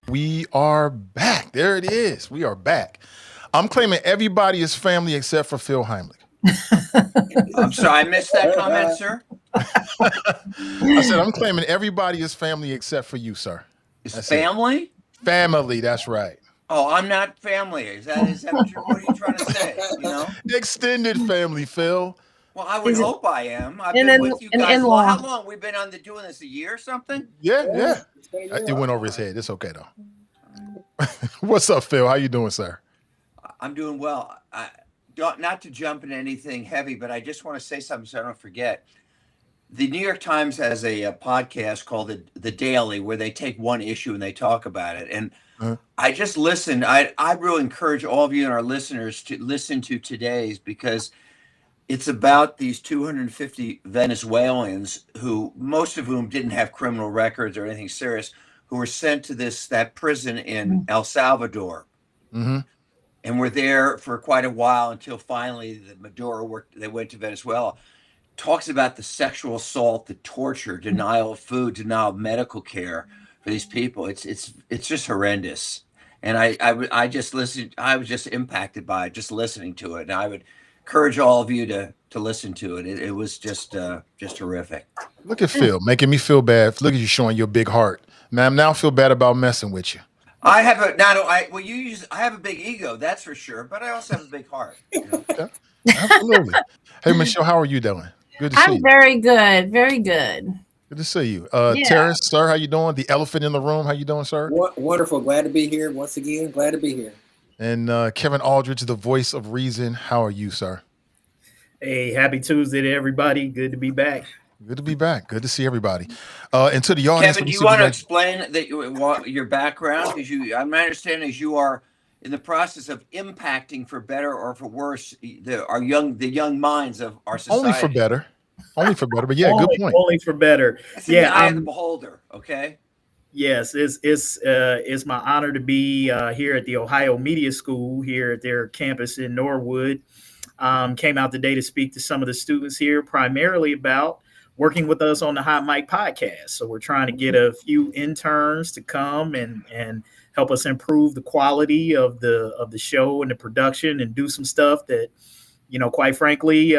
We are back. There it is. We are back. I'm claiming everybody is family except for Phil Heimlich. I'm sorry, I missed that comment, sir. I said I'm claiming everybody is family except for you, sir. Is family? Family, that's right. Oh, I'm not family. Is that what are you trying to say? You know? Extended family, Phil. Well, I would hope I am. I've been with you guys. Well, how long? We've been doing this a year or something? Yeah. It went over his head. It's okay though. What's up, Phil? How you doing, sir? I'm doing well. Not to jump into anything heavy, but I just want to say something so I don't forget. The New York Times has a podcast called The Daily, where they take one issue and they talk about it. And I just listened. I really encourage all of you and our listeners to listen to today's, because it's about these 250 Venezuelans who, most of whom didn't have criminal records or anything serious, who were sent to that prison in El Salvador. Mm-hmm. And were there for quite a while until finally they went to Venezuela. Talks about the sexual assault, the torture, denial of food, denial of medical care for these people. It's just horrendous. And I just listened. I was just impacted by it, just listening to it. And I would encourage all of you to listen to it. It was just horrific. Look at Phil making me feel bad. Look at you showing your big heart. Man, now I feel bad about messing with you. I have I have a big ego, that's for sure, but I also have a big heart. You know? Yeah, absolutely. Hey, Michelle, how are you doing? Good to see you. I'm very good. Very good. Good to see you. Tarris, sir, how you doing? The elephant in the room, how you doing, sir? Wonderful. Glad to be here once again. Glad to be here. And Kevin Aldridge, the voice of reason. How are you, sir? Hey, happy Tuesday to everybody. Good to be back. Good to be back. Good to see everybody. And to the audience, Kevin, do you want to explain your background? Because my understanding is you are in the process of impacting for better or for worse the young minds of our society. Only for better. But yeah, good point. Only for better. That's the eye of the beholder. Okay. Yes, it's my honor to be here at the Ohio Media School here at their campus in Norwood. Came out today to speak to some of the students here, primarily about working with us on the Hot Mic podcast. So we're trying to get a few interns to come and help us improve the quality of the show and the production, and do some stuff that, quite frankly,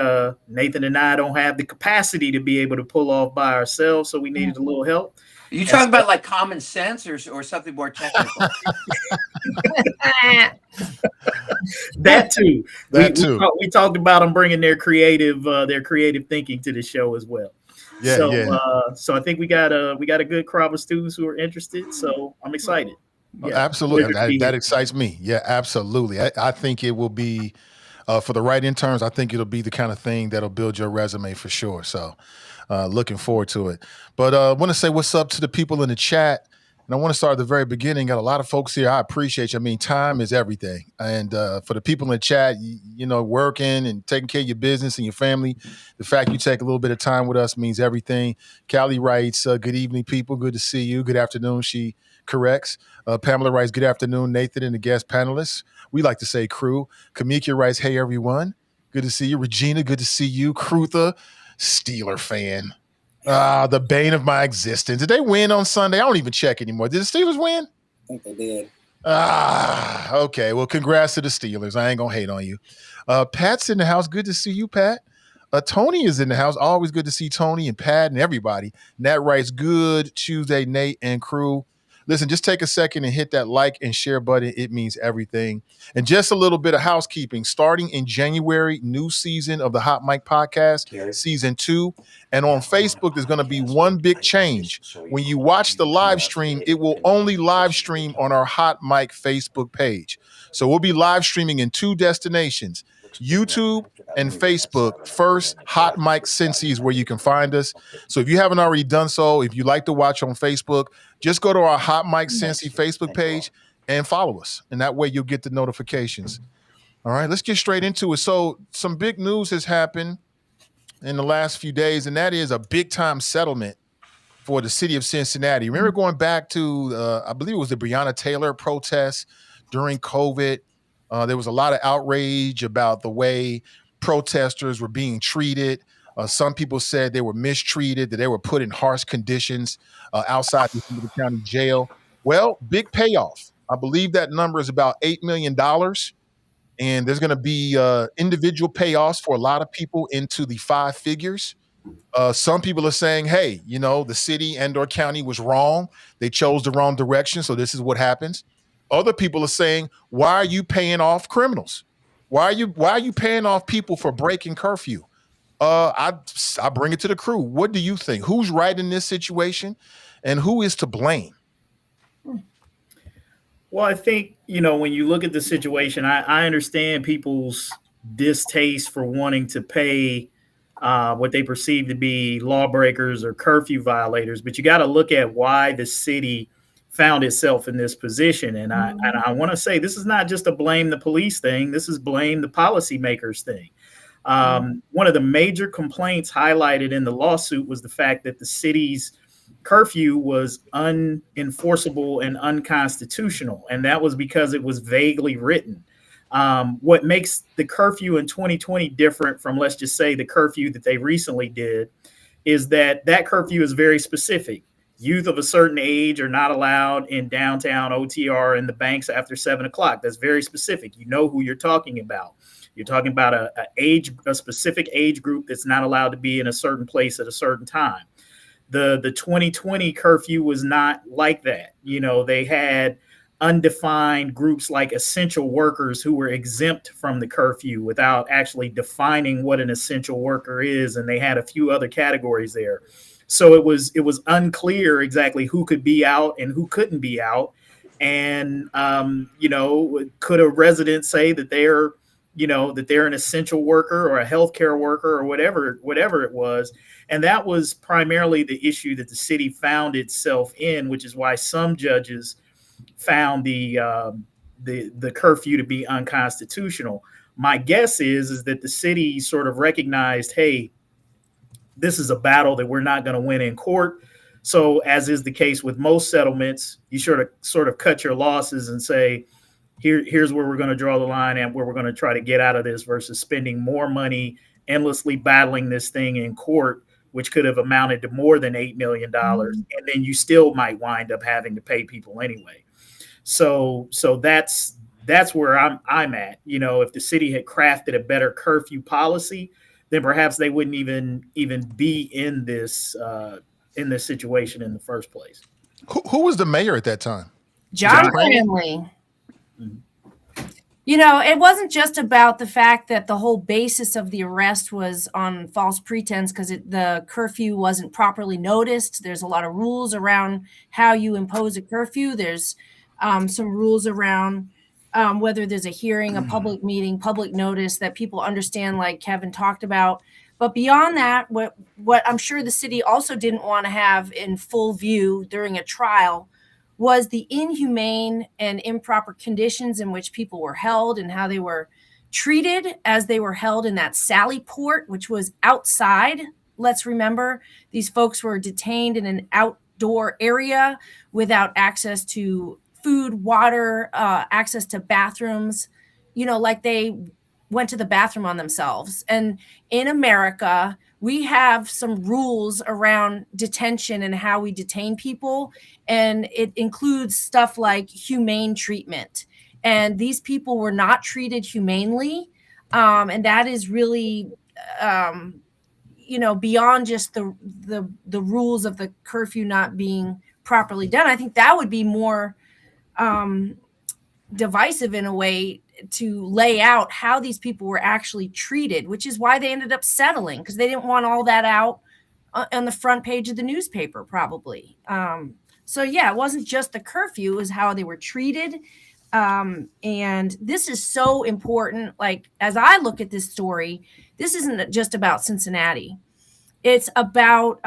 Nathan and I don't have the capacity to be able to pull off by ourselves. So we needed a little help. Are you talking about like common sense or something more technical? That too. We talked about them bringing their creative thinking to the show as well. Yeah, so I think we got a good crop of students who are interested. So I'm excited. Yeah, absolutely. That excites me. Yeah, absolutely. I think it will be for the right interns, I think it'll be the kind of thing that'll build your resume for sure. So looking forward to it. But I want to say what's up to the people in the chat. And I want to start at the very beginning. Got a lot of folks here. I appreciate you. I mean, time is everything. And for the people in the chat, you know, working and taking care of your business and your family, the fact you take a little bit of time with us means everything. Callie writes, good evening, people. Good to see you. Good afternoon, she corrects. Pamela writes, good afternoon, Nathan and the guest panelists. We like to say crew. Kamika writes, hey, everyone. Good to see you. Regina, good to see you. Crutha, Steeler fan. The bane of my existence. Did they win on Sunday? I don't even check anymore. Did the Steelers win? I think they did. Okay. Well, congrats to the Steelers. I ain't going to hate on you. Pat's in the house. Good to see you, Pat. Tony is in the house. Always good to see Tony and Pat and everybody. Nat writes, good Tuesday, Nate and crew. Listen, just take a second and hit that like and share button. It means everything. And just a little bit of housekeeping. Starting in January, new season of the Hot Mic Podcast, season 2. And on Facebook, there's going to be one big change. When you watch the live stream, it will only live stream on our Hot Mic Facebook page. So we'll be live streaming in 2 destinations, YouTube and Facebook. First, Hot Mic Cincy is where you can find us. So if you haven't already done so, if you like to watch on Facebook, just go to our Hot Mic Cincy Facebook page and follow us. And that way you'll get the notifications. All right, let's get straight into it. So some big news has happened in the last few days, and that is a big-time settlement for the city of Cincinnati. Remember going back to, I believe it was the Breonna Taylor protests during COVID. There was a lot of outrage about the way protesters were being treated. Some people said they were mistreated, that they were put in harsh conditions outside the county jail. Well, big payoff. I believe that number is about $8 million. And there's going to be individual payoffs for a lot of people into the 5 figures. Some people are saying, hey, you know, the city and or county was wrong. They chose the wrong direction. So this is what happens. Other people are saying, why are you paying off criminals? Why are you paying off people for breaking curfew? I bring it to the crew. What do you think? Who's right in this situation and who is to blame? Well, I think, you know, when you look at the situation, I understand people's distaste for wanting to pay what they perceive to be lawbreakers or curfew violators, but you got to look at why the city found itself in this position. And I want to say this is not just a blame the police thing. This is blame the policymakers thing. One of the major complaints highlighted in the lawsuit was the fact that the city's curfew was unenforceable and unconstitutional. And that was because it was vaguely written. What makes the curfew in 2020 different from, let's just say, the curfew that they recently did is that curfew is very specific. Youth of a certain age are not allowed in downtown OTR and the banks after 7 o'clock. That's very specific. You know who you're talking about. You're talking about a specific age group that's not allowed to be in a certain place at a certain time. The 2020 curfew was not like that. You know, they had undefined groups like essential workers who were exempt from the curfew without actually defining what an essential worker is. And they had a few other categories there. So it was unclear exactly who could be out and who couldn't be out. And, you know, could a resident say that they're an essential worker or a healthcare worker or whatever it was. And that was primarily the issue that the city found itself in, which is why some judges found the curfew to be unconstitutional. My guess is that the city sort of recognized, hey, this is a battle that we're not going to win in court. So as is the case with most settlements, you sort of cut your losses and say, here's where we're going to draw the line and where we're going to try to get out of this versus spending more money endlessly battling this thing in court, which could have amounted to more than $8 million. And then you still might wind up having to pay people anyway. So that's where I'm at. You know, if the city had crafted a better curfew policy, then perhaps they wouldn't even be in this situation in the first place. Who was the mayor at that time? John Cranley. You know, it wasn't just about the fact that the whole basis of the arrest was on false pretense because the curfew wasn't properly noticed. There's a lot of rules around how you impose a curfew. There's some rules around whether there's a hearing, a public meeting, public notice, that people understand, like Kevin talked about. But beyond that, what I'm sure the city also didn't want to have in full view during a trial was the inhumane and improper conditions in which people were held and how they were treated as they were held in that Sally Port, which was outside. Let's remember, these folks were detained in an outdoor area without access to food, water, access to bathrooms, like they went to the bathroom on themselves. And in America, we have some rules around detention and how we detain people. And it includes stuff like humane treatment. And these people were not treated humanely. And that is really, beyond just the rules of the curfew not being properly done. I think that would be more divisive in a way to lay out how these people were actually treated, which is why they ended up settling, because they didn't want all that out on the front page of the newspaper, probably. So yeah, it wasn't just the curfew, it was how they were treated. And this is so important. Like, as I look at this story, this isn't just about Cincinnati. It's about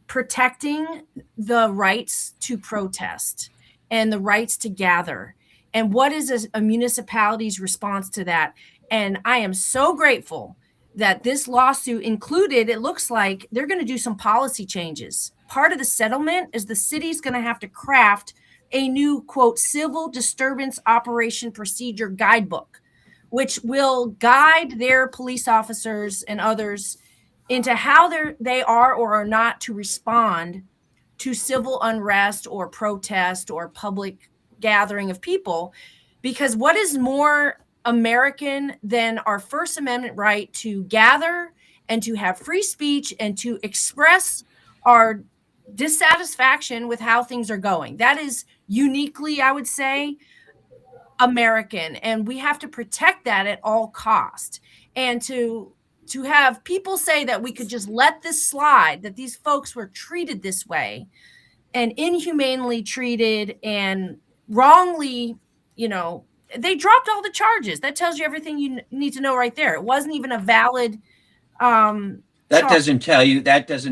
protecting the rights to protest and the rights to gather. And what is a municipality's response to that? And I am so grateful that this lawsuit included, it looks like they're going to do some policy changes. Part of the settlement is the city's going to have to craft a new, quote, civil disturbance operation procedure guidebook, which will guide their police officers and others into how they are or are not to respond to civil unrest or protest or public gathering of people. Because what is more American than our First Amendment right to gather and to have free speech and to express our dissatisfaction with how things are going? That is uniquely, I would say, American, and we have to protect that at all cost. And to have people say that we could just let this slide, that these folks were treated this way and inhumanely treated and wrongly, they dropped all the charges. That tells you everything you need to know right there. It wasn't even a valid that doesn't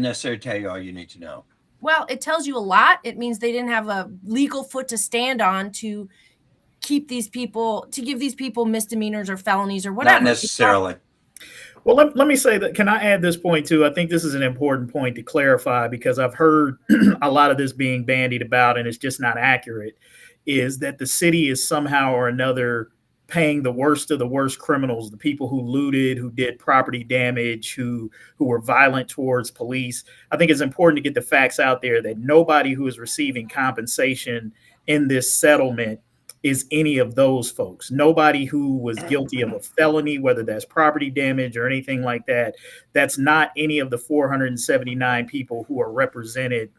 necessarily tell you all you need to know. Well, it tells you a lot. It means they didn't have a legal foot to stand on to give these people misdemeanors or felonies or whatever. Not necessarily. Well, let me say that. Can I add this point too? I think this is an important point to clarify, because I've heard a lot of this being bandied about and it's just not accurate, is that the city is somehow or another paying the worst of the worst criminals, the people who looted, who did property damage, who were violent towards police. I think it's important to get the facts out there that nobody who is receiving compensation in this settlement is any of those folks. Nobody who was guilty of a felony, whether that's property damage or anything like that, that's not any of the 479 people who are represented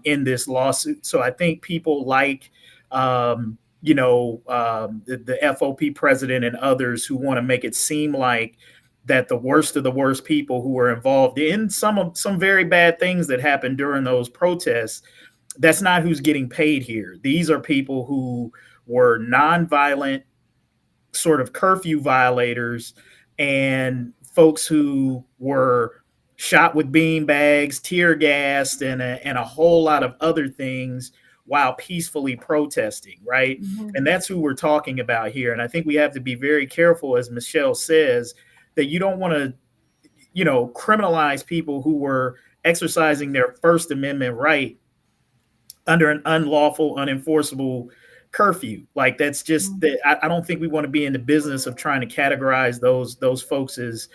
in this lawsuit. So I think people like, the FOP president and others who want to make it seem like that the worst of the worst people who were involved in some very bad things that happened during those protests, that's not who's getting paid here. These are people who were nonviolent sort of curfew violators and folks who were shot with bean bags, tear gassed, and a whole lot of other things while peacefully protesting, right? Mm-hmm. And that's who we're talking about here. And I think we have to be very careful, as Michelle says, that you don't want to, criminalize people who were exercising their First Amendment right under an unlawful, unenforceable curfew. Like, that's just that. I don't think we want to be in the business of trying to categorize those folks as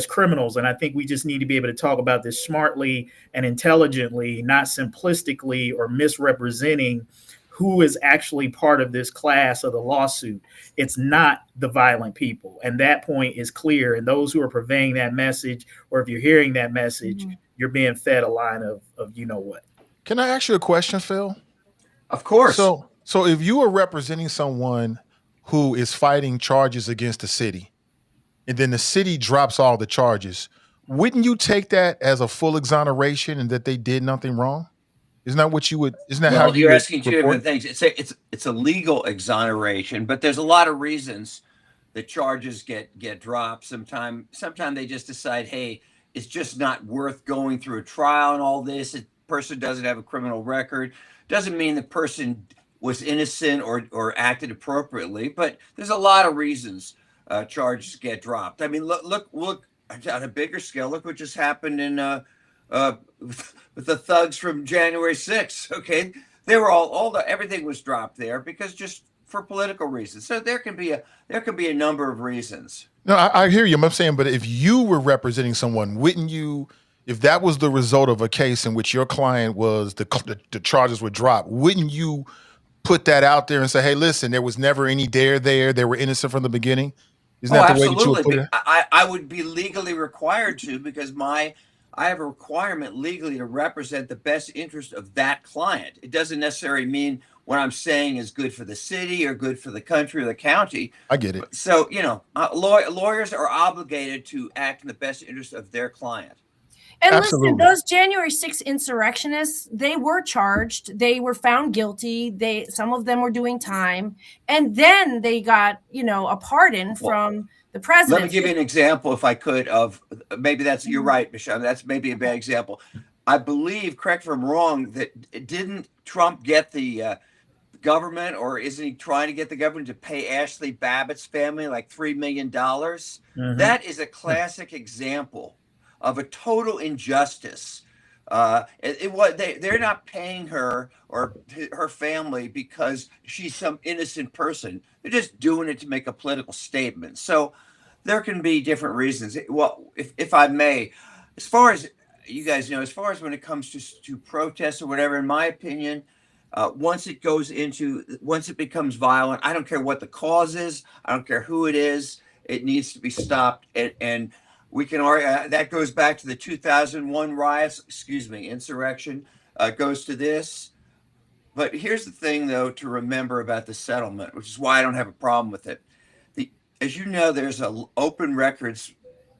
criminals. And I think we just need to be able to talk about this smartly and intelligently, not simplistically or misrepresenting who is actually part of this class of the lawsuit. It's not the violent people. And that point is clear. And those who are purveying that message, or if you're hearing that message, you're being fed a line of what. Can I ask you a question, Phil? Of course. So if you are representing someone who is fighting charges against the city, and then the city drops all the charges, wouldn't you take that as a full exoneration and that they did nothing wrong? Isn't that what you would? Isn't that how Well, you you're would asking two report? different things. It's a legal exoneration, but there's a lot of reasons the charges get dropped. Sometimes they just decide, hey, it's just not worth going through a trial and all this. A person doesn't have a criminal record. Doesn't mean the person was innocent or acted appropriately, but there's a lot of reasons charges get dropped. I mean, look on a bigger scale. Look what just happened in with the thugs from January 6th. Okay, they were everything was dropped there because just for political reasons. So there can be a number of reasons. No, I hear you. I'm saying, but if you were representing someone, wouldn't you? If that was the result of a case in which your client was the charges were dropped, wouldn't you put that out there and say, "Hey, listen, there was never any dare there. They were innocent from the beginning." Isn't Oh, that the way that you would put absolutely. it? I would be legally required to because I have a requirement legally to represent the best interest of that client. It doesn't necessarily mean what I'm saying is good for the city or good for the country or the county. I get it. So, lawyers are obligated to act in the best interest of their client. And Absolutely. listen, those January 6th insurrectionists, they were charged. They were found guilty. Some of them were doing time. And then they got, a pardon from the president. Let me give you an example, if I could, of maybe you're right, Michelle. That's maybe a bad example. I believe, correct if I'm wrong, that didn't Trump get the government, or isn't he trying to get the government to pay Ashley Babbitt's family like $3 million? Mhm. That is a classic example of a total injustice. They're not paying her or her family because she's some innocent person. They're just doing it to make a political statement. So there can be different reasons. Well, if I may, as far as you guys know, as far as when it comes to protests or whatever, in my opinion, once it becomes violent, I don't care what the cause is. I don't care who it is. It needs to be stopped. And we can argue that goes back to the 2001 riots, insurrection, goes to this. But here's the thing, though, to remember about the settlement, which is why I don't have a problem with it. As you know, there's open records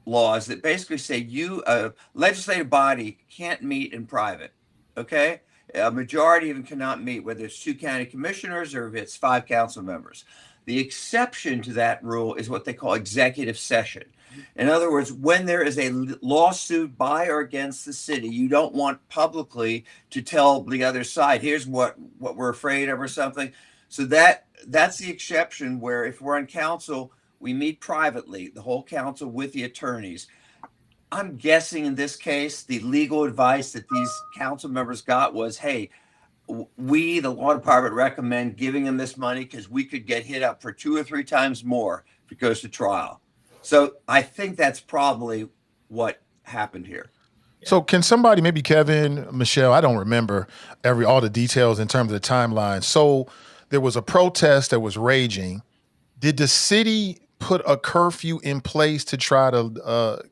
laws that basically say a legislative body can't meet in private. Okay? A majority of them cannot meet, whether it's 2 county commissioners or if it's 5 council members. The exception to that rule is what they call executive session. In other words, when there is a lawsuit by or against the city, you don't want publicly to tell the other side, here's what we're afraid of or something. So that's the exception, where if we're on council, we meet privately, the whole council with the attorneys. I'm guessing in this case, the legal advice that these council members got was, hey, we, the law department, recommend giving them this money because we could get hit up for 2 or 3 times more if it goes to trial. So I think that's probably what happened here. So can somebody, maybe Kevin, Michelle, I don't remember all the details in terms of the timeline. So there was a protest that was raging. Did the city put a curfew in place to try to,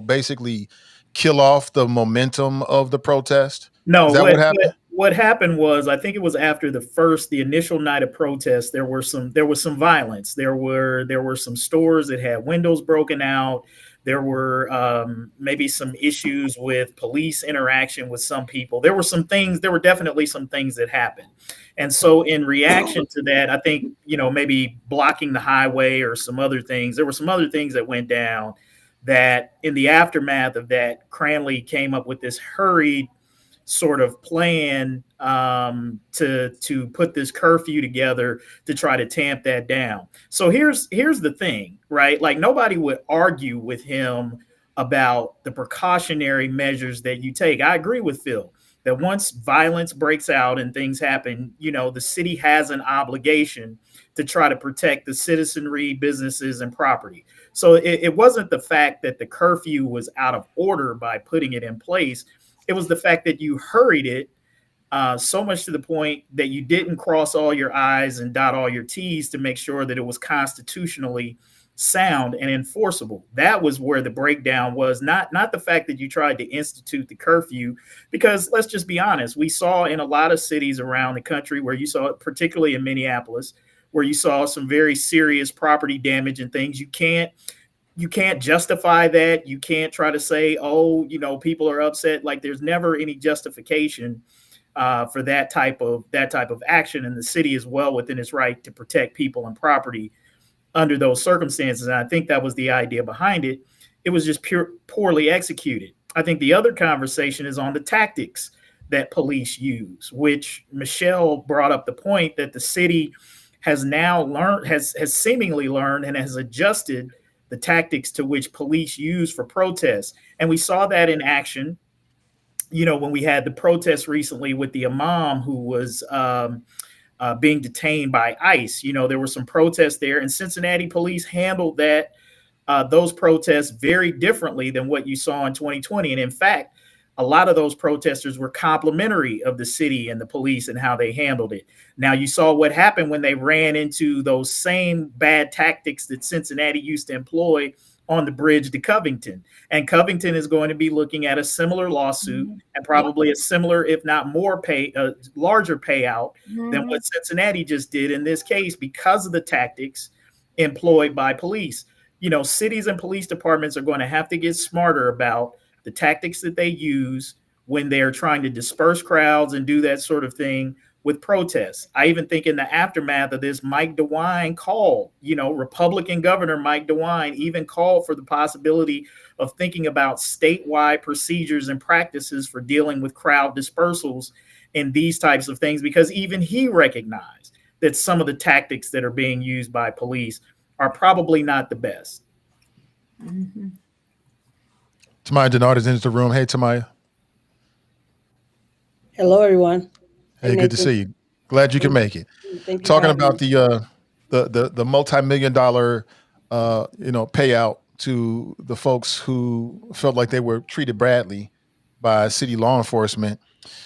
basically kill off the momentum of the protest? No, Is that what happened? What happened was, I think it was after the initial night of protest, there was some violence. There were some stores that had windows broken out. There were maybe some issues with police interaction with some people. There were definitely some things that happened. And so in reaction to that, I think, maybe blocking the highway or some other things, there were some other things that went down that in the aftermath of that, Cranley came up with this hurried sort of plan to put this curfew together to try to tamp that down. So here's the thing, right? Like, nobody would argue with him about the precautionary measures that you take. I agree with Phil that once violence breaks out and things happen, the city has an obligation to try to protect the citizenry, businesses, and property. So it wasn't the fact that the curfew was out of order by putting it in place. It was the fact that you hurried it so much to the point that you didn't cross all your I's and dot all your T's to make sure that it was constitutionally sound and enforceable. That was where the breakdown was, not the fact that you tried to institute the curfew, because let's just be honest, we saw in a lot of cities around the country where you saw it, particularly in Minneapolis, where you saw some very serious property damage and things. You can't justify that. You can't try to say, people are upset. Like, there's never any justification for that type of action, and the city is well within its right to protect people and property under those circumstances. And I think that was the idea behind it. It was just poorly executed. I think the other conversation is on the tactics that police use, which Michelle brought up the point that the city has now learned, has seemingly learned, and has adjusted the tactics to which police use for protests. And we saw that in action, when we had the protests recently with the imam who was being detained by ICE. There were some protests there, and Cincinnati police handled those protests very differently than what you saw in 2020. And in fact, a lot of those protesters were complimentary of the city and the police and how they handled it. Now, you saw what happened when they ran into those same bad tactics that Cincinnati used to employ on the bridge to Covington. And Covington is going to be looking at a similar lawsuit and probably a similar, if not more larger payout than what Cincinnati just did in this case because of the tactics employed by police. Cities and police departments are going to have to get smarter about the tactics that they use when they're trying to disperse crowds and do that sort of thing with protests. I even think in the aftermath of this, Mike DeWine called, Republican Governor Mike DeWine even called for the possibility of thinking about statewide procedures and practices for dealing with crowd dispersals and these types of things, because even he recognized that some of the tactics that are being used by police are probably not the best. Mm-hmm. Tamaya Denard is into the room. Hey, Tamaya. Hello, everyone. Hey, good to see you. Glad you can make it. Thank you. Talking about the multi-million-dollar payout to the folks who felt like they were treated badly by city law enforcement.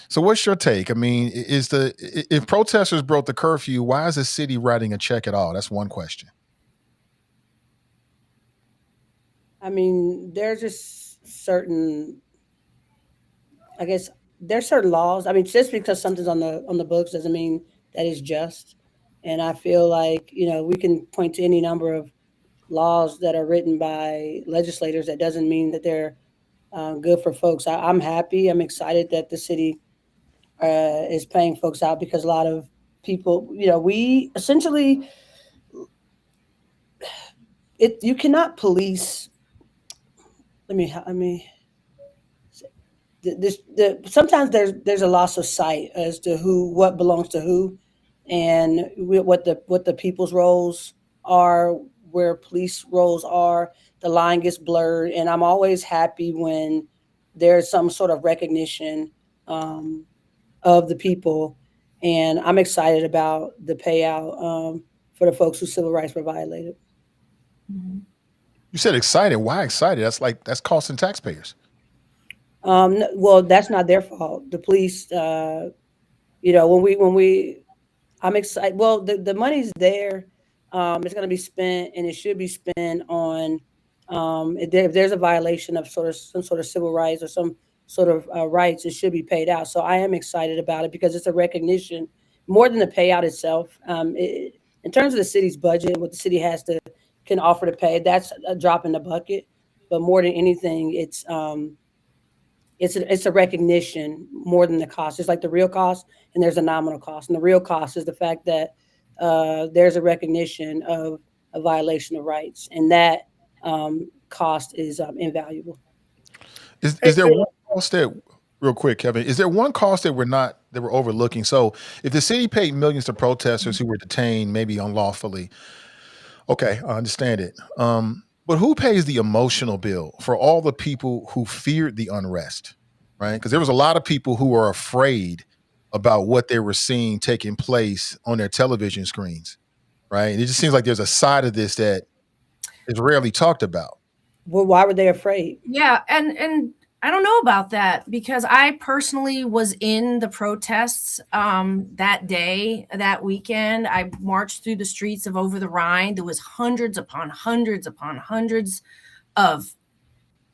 So what's your take? I mean, if protesters broke the curfew, why is the city writing a check at all? That's one question. I mean, there's just certain, I guess, there's certain laws. I mean, just because something's on the books doesn't mean that it's just. And I feel like, we can point to any number of laws that are written by legislators. That doesn't mean that they're good for folks. I'm happy. I'm excited that the city is paying folks out, because a lot of people, we essentially, you cannot police. Sometimes there's a loss of sight as to what belongs to who, and what the people's roles are, where police roles are. The line gets blurred, and I'm always happy when there's some sort of recognition of the people, and I'm excited about the payout for the folks whose civil rights were violated. Mm-hmm. You said excited. Why excited? That's costing taxpayers. Well, that's not their fault. The police, I'm excited. Well, the money's there. It's going to be spent, and it should be spent on if there's a violation of some sort of civil rights or some sort of rights, it should be paid out. So I am excited about it because it's a recognition more than the payout itself. In terms of the city's budget, what the city can offer to pay, that's a drop in the bucket. But more than anything, it's a recognition more than the cost. It's like the real cost, and there's a nominal cost. And the real cost is the fact that there's a recognition of a violation of rights, and that cost is invaluable. Is there one cost that, real quick, Kevin, is there one cost that we're overlooking? So if the city paid millions to protesters who were detained, maybe unlawfully, okay, I understand it. But who pays the emotional bill for all the people who feared the unrest, right? Because there was a lot of people who were afraid about what they were seeing taking place on their television screens, right? And it just seems like there's a side of this that is rarely talked about. Well, why were they afraid? Yeah, and I don't know about that, because I personally was in the protests that day, that weekend. I marched through the streets of Over the Rhine. There was hundreds upon hundreds upon hundreds of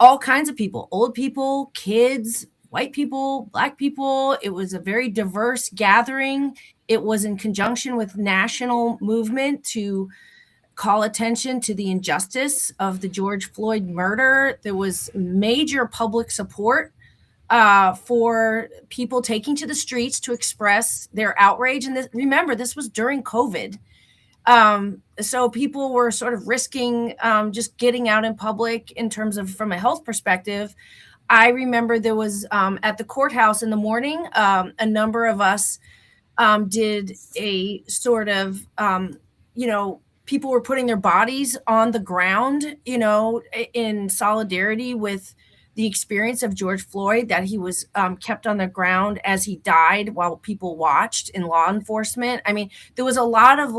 all kinds of people, old people, kids, white people, Black people. It was a very diverse gathering. It was in conjunction with national movement to call attention to the injustice of the George Floyd murder. There was major public support for people taking to the streets to express their outrage. And remember, this was during COVID. So people were sort of risking just getting out in public in terms of from a health perspective. I remember there was at the courthouse in the morning, a number of us did a sort of, people were putting their bodies on the ground, in solidarity with the experience of George Floyd, that he was kept on the ground as he died while people watched in law enforcement. I mean, there was a lot of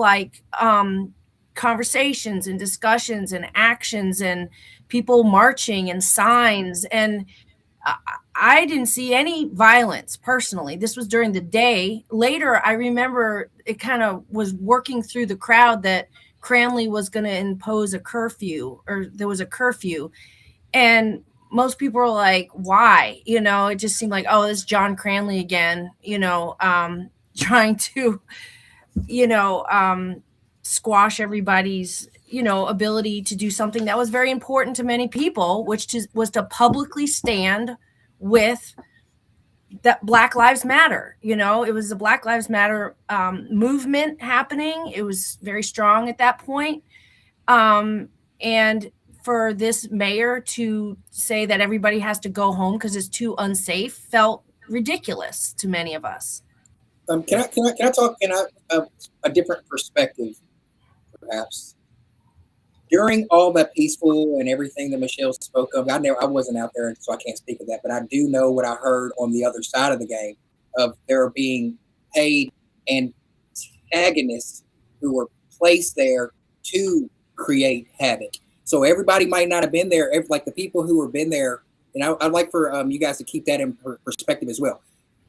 conversations and discussions and actions and people marching and signs. And I didn't see any violence personally. This was during the day. Later, I remember it kind of was working through the crowd that Cranley was going to impose a curfew, or there was a curfew. And most people were like, why? It just seemed like, oh, this is John Cranley again, trying to, squash everybody's, ability to do something that was very important to many people, which was to publicly stand with that Black Lives Matter. It was the Black Lives Matter movement happening. It was very strong at that point. And for this mayor to say that everybody has to go home because it's too unsafe felt ridiculous to many of us. Can I talk in a different perspective, perhaps? During all that peaceful and everything that Michelle spoke of, I wasn't out there, so I can't speak of that, but I do know what I heard on the other side of the game of there being paid antagonists who were placed there to create havoc. So everybody might not have been there, like the people who have been there, and I'd like for you guys to keep that in perspective as well.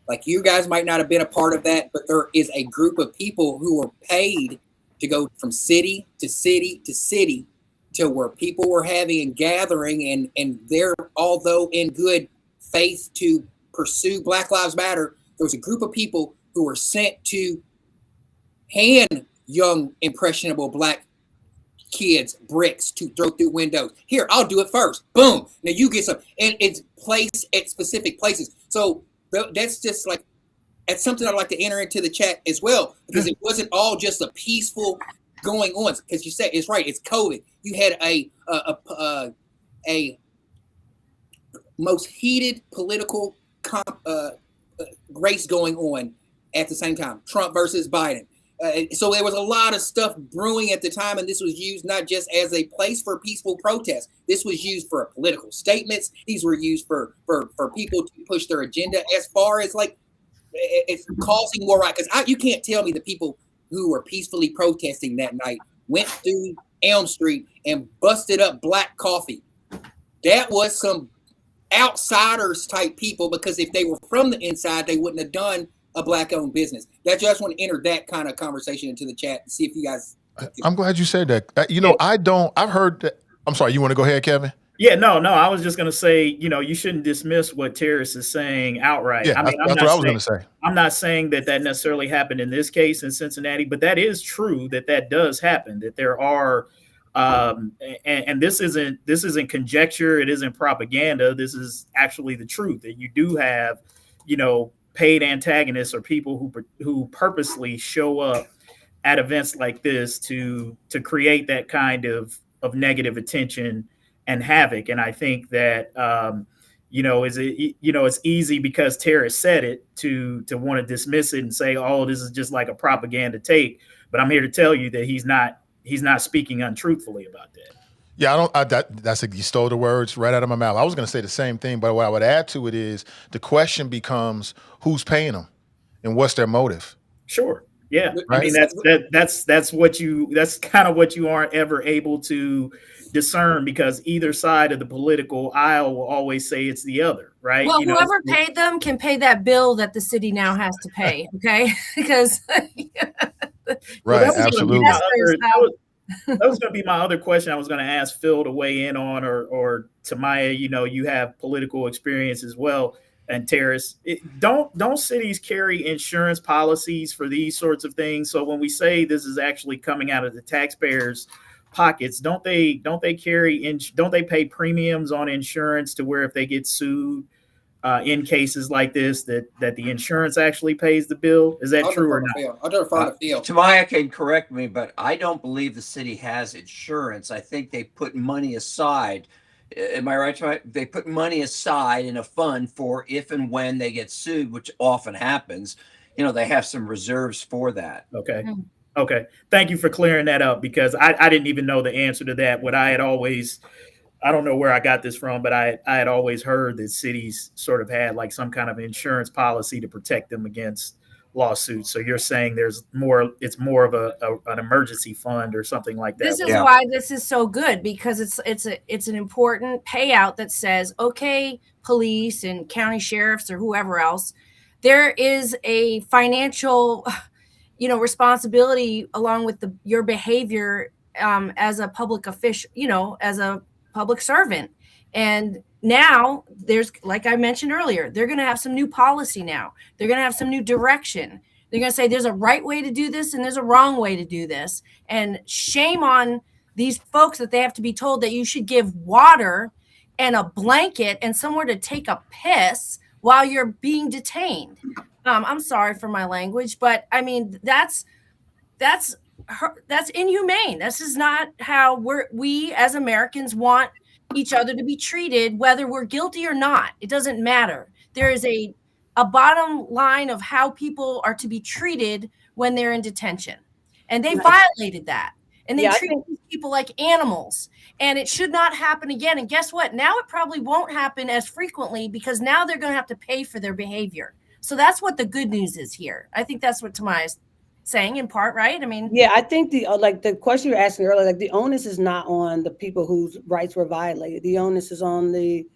Like, you guys might not have been a part of that, but there is a group of people who were paid to go from city to city to city to where people were having a gathering, and they're, although in good faith to pursue Black Lives Matter, there was a group of people who were sent to hand young, impressionable Black kids bricks to throw through windows. Here, I'll do it first. Boom. Now you get some, and it's placed at specific places. So that's just like, that's something I'd like to enter into the chat as well, because it wasn't all just a peaceful going on. Because you said it's right. It's COVID. You had a most heated political race going on at the same time. Trump versus Biden. So there was a lot of stuff brewing at the time, and this was used not just as a place for peaceful protest. This was used for political statements. These were used for people to push their agenda, as far as like it's causing more right. Because you can't tell me the people who were peacefully protesting that night went through Elm Street and busted up Black coffee. That was some outsiders type people, because if they were from the inside, they wouldn't have done a Black-owned business. I just want to enter that kind of conversation into the chat and see if you guys. I'm glad you said that. I've heard that. I'm sorry. You want to go ahead, Kevin? Yeah, no. I was just going to say, you shouldn't dismiss what Tarris is saying outright. Yeah, that's what I was going to say. I'm not saying that necessarily happened in this case in Cincinnati, but that is true that does happen, that there are, and this isn't conjecture. It isn't propaganda. This is actually the truth, that you do have, paid antagonists or people who purposely show up at events like this to create that kind of negative attention and havoc. And I think that it's easy because Tarris said it to want to dismiss it and say, oh, this is just like a propaganda take. But I'm here to tell you that he's not speaking untruthfully about that. Yeah, you stole the words right out of my mouth. I was going to say the same thing, but what I would add to it is the question becomes who's paying them and what's their motive. Sure. Yeah. Right? I mean, that's kind of what you aren't ever able to discern, because either side of the political aisle will always say it's the other, right? Well, whoever paid them can pay that bill that the city now has to pay. Okay. Because right. Absolutely. That was going to be my other question I was going to ask Phil to weigh in on, or Tamaya, you have political experience as well. And Tarris, don't cities carry insurance policies for these sorts of things? So when we say this is actually coming out of the taxpayers' pockets, don't they pay premiums on insurance to where if they get sued, in cases like this that the insurance actually pays the bill? Is that true or not? I'll defer to Phil. Tamaya can correct me, but I don't believe the city has insurance. I think they put money aside. Am I right, Tamaya? They put money aside in a fund for if and when they get sued, which often happens. They have some reserves for that. Okay. Okay. Thank you for clearing that up, because I didn't even know the answer to that. What I had always, I don't know where I got this from, but I had always heard that cities sort of had like some kind of insurance policy to protect them against lawsuits. So you're saying it's more of an emergency fund or something like that. This is why this is so good, because it's an important payout that says, okay, police and county sheriffs or whoever else, there is a financial, responsibility along with your behavior as a public official, as a public servant. And now there's, like I mentioned earlier, they're going to have some new policy now. They're going to have some new direction. They're going to say there's a right way to do this and there's a wrong way to do this. And shame on these folks that they have to be told that you should give water and a blanket and somewhere to take a piss while you're being detained. I'm sorry for my language, but I mean, that's inhumane. This is not how we as Americans want each other to be treated, whether we're guilty or not. It doesn't matter. There is a bottom line of how people are to be treated when they're in detention. And they violated that. And they treat these people like animals. And it should not happen again. And guess what? Now it probably won't happen as frequently, because now they're going to have to pay for their behavior. So that's what the good news is here. I think that's what Tamaya's saying in part, right? I mean, yeah, I think the question you were asking earlier, like the onus is not on the people whose rights were violated. The onus is on the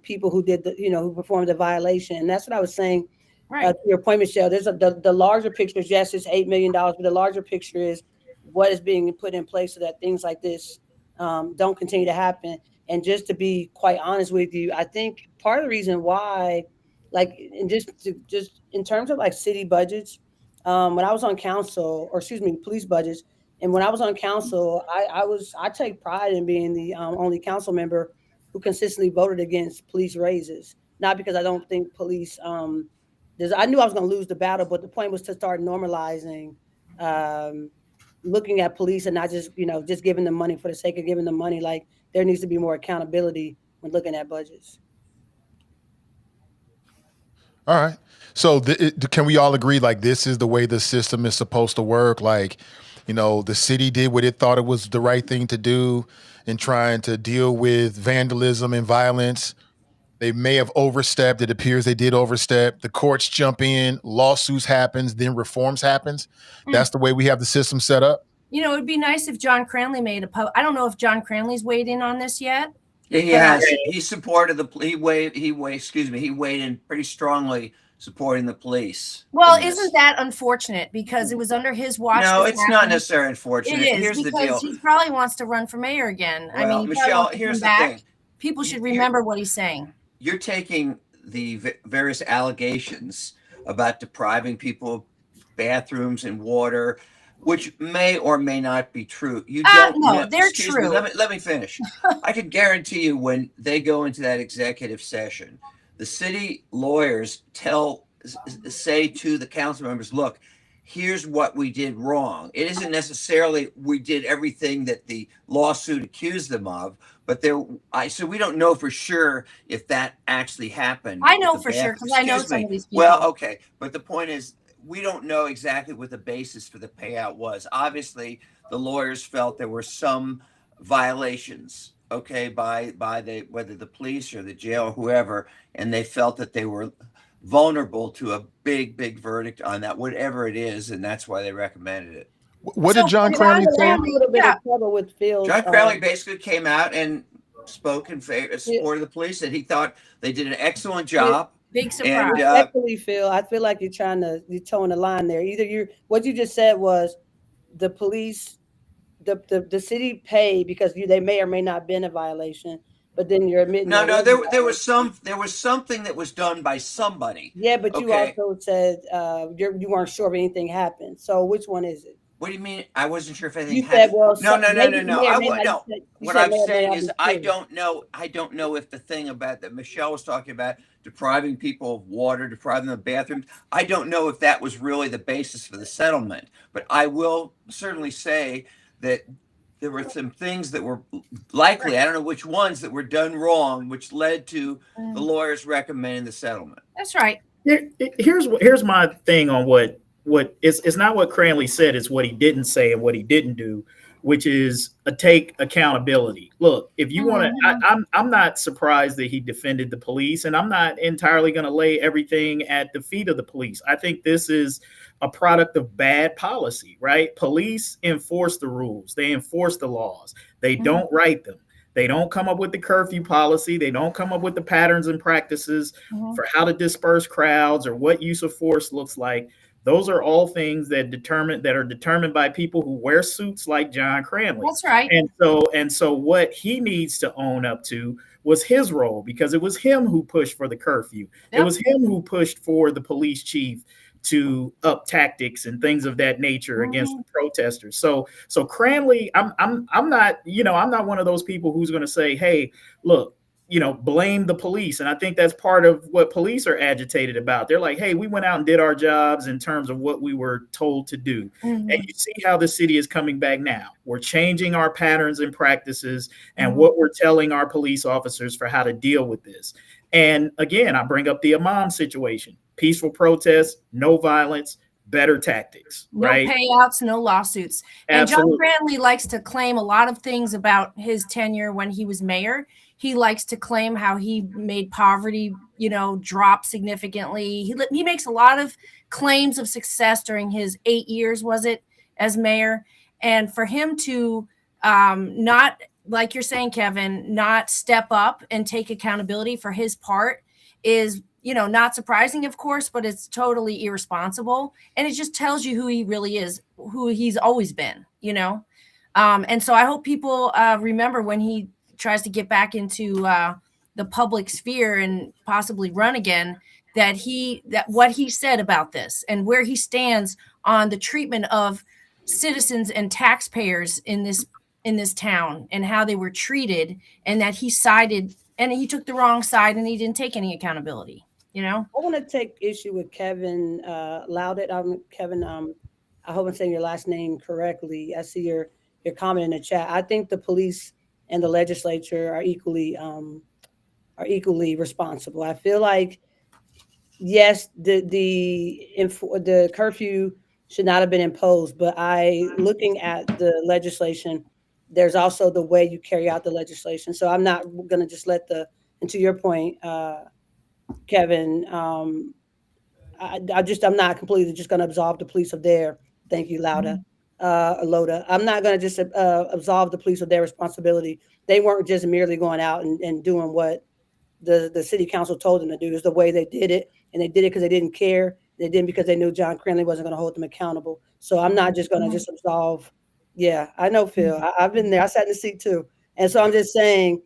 people who did who performed the violation. And that's what I was saying. Right. To your point, Michelle, there's the larger picture is, yes, it's $8 million, but the larger picture is what is being put in place so that things like this don't continue to happen. And just to be quite honest with you, I think part of the reason why, and just in terms of like city budgets, when I was on council, police budgets, and when I was on council, I take pride in being the only council member who consistently voted against police raises. Not because I don't think police, I knew I was going to lose the battle, but the point was to start normalizing looking at police and not just giving them money for the sake of giving them money. Like, there needs to be more accountability when looking at budgets. All right. So can we all agree, like, this is the way the system is supposed to work? Like, the city did what it thought it was the right thing to do in trying to deal with vandalism and violence. They may have overstepped. It appears they did overstep. The courts jump in, lawsuits happens, then reforms happens. That's the way we have the system set up. It would be nice if John Cranley made I don't know if John Cranley's weighed in on this yet. Yeah, he has. He supported he weighed in pretty strongly supporting the police. Well, isn't that unfortunate, because it was under his watch? No, it's not necessarily unfortunate. It is. Here's the deal. He probably wants to run for mayor again. Well, I mean, Michelle, here's the thing. People should remember what he's saying. You're taking the various allegations about depriving people of bathrooms and water, which may or may not be true. You don't know. They're true. Let me finish. I can guarantee you, when they go into that executive session, the city lawyers say to the council members, look, here's what we did wrong. It isn't necessarily we did everything that the lawsuit accused them of, but so we don't know for sure if that actually happened. I know for sure, because I know some of these people. Well, okay. But the point is, we don't know exactly what the basis for the payout was. Obviously, the lawyers felt there were some violations, okay, by whether the police or the jail or whoever, and they felt that they were vulnerable to a big verdict on that, whatever it is, and that's why they recommended it. What did John Cranley say? John Cranley basically came out and spoke in support of the police, and he thought they did an excellent job. Big surprise. Respectfully, Phil, I feel like you're towing the line there. Either what you just said was the police, the city paid because they may or may not have been a violation, but then you're admitting there was something that was done by somebody. Yeah, but you also said you weren't sure if anything happened. So which one is it? What do you mean? I wasn't sure if anything You had. said, well, No, no, no, no, maybe no. may or I may would not. no. You What said I'm may or may saying not is, be I true. don't know. I don't know if the thing about that Michelle was talking about, depriving people of water, depriving them of bathrooms, I don't know if that was really the basis for the settlement. But I will certainly say that there were some things that were likely, I don't know which ones, that were done wrong, which led to the lawyers recommending the settlement. That's right. Here's my thing on what it's not what Cranley said, it's what he didn't say and what he didn't do, which is take accountability. Look, if you want to, I'm not surprised that he defended the police, and I'm not entirely going to lay everything at the feet of the police. I think this is a product of bad policy, right? Police enforce the rules, they enforce the laws, they don't write them. They don't come up with the curfew policy. They don't come up with the patterns and practices for how to disperse crowds or what use of force looks like. Those are all things that are determined by people who wear suits like John Cranley. That's right. And so what he needs to own up to was his role, because it was him who pushed for the curfew. It was him who pushed for the police chief to up tactics and things of that nature against the protesters. So Cranley, I'm not, I'm not one of those people who's going to say, hey, look, blame the police. And I think that's part of what police are agitated about. They're like, hey, we went out and did our jobs in terms of what we were told to do. And you see how the city is coming back now. We're changing our patterns and practices and what we're telling our police officers for how to deal with this. And again, I bring up the Imam situation. Peaceful protests, no violence, better tactics, right? No payouts, no lawsuits. Absolutely. And John Cranley likes to claim a lot of things about his tenure when he was mayor. He likes to claim how he made poverty, drop significantly. He makes a lot of claims of success during his 8 years, was it, as mayor? And for him to not, like you're saying, Kevin, not step up and take accountability for his part is, not surprising, of course, but it's totally irresponsible. And it just tells you who he really is, who he's always been, And so I hope people remember when he tries to get back into the public sphere and possibly run again, that what he said about this and where he stands on the treatment of citizens and taxpayers in this town and how they were treated, and that he sided and he took the wrong side and he didn't take any accountability. I want to take issue with Kevin Loudit. Kevin, I hope I'm saying your last name correctly. I see your comment in the chat. I think the police and the legislature are equally responsible. I feel like, yes, the curfew should not have been imposed, but looking at the legislation, there's also the way you carry out the legislation. So I'm not going to just and to your point, Kevin, I'm not completely just going to absolve the police of their, thank you, Loda. I'm not going to just absolve the police of their responsibility. They weren't just merely going out and doing what the city council told them to do. Is the way they did it, and they did it because they didn't care. They didn't because they knew John Cranley wasn't going to hold them accountable. So I'm not just going to just absolve. Yeah, I know, Phil. I've been there. I sat in the seat too, and so I'm just saying,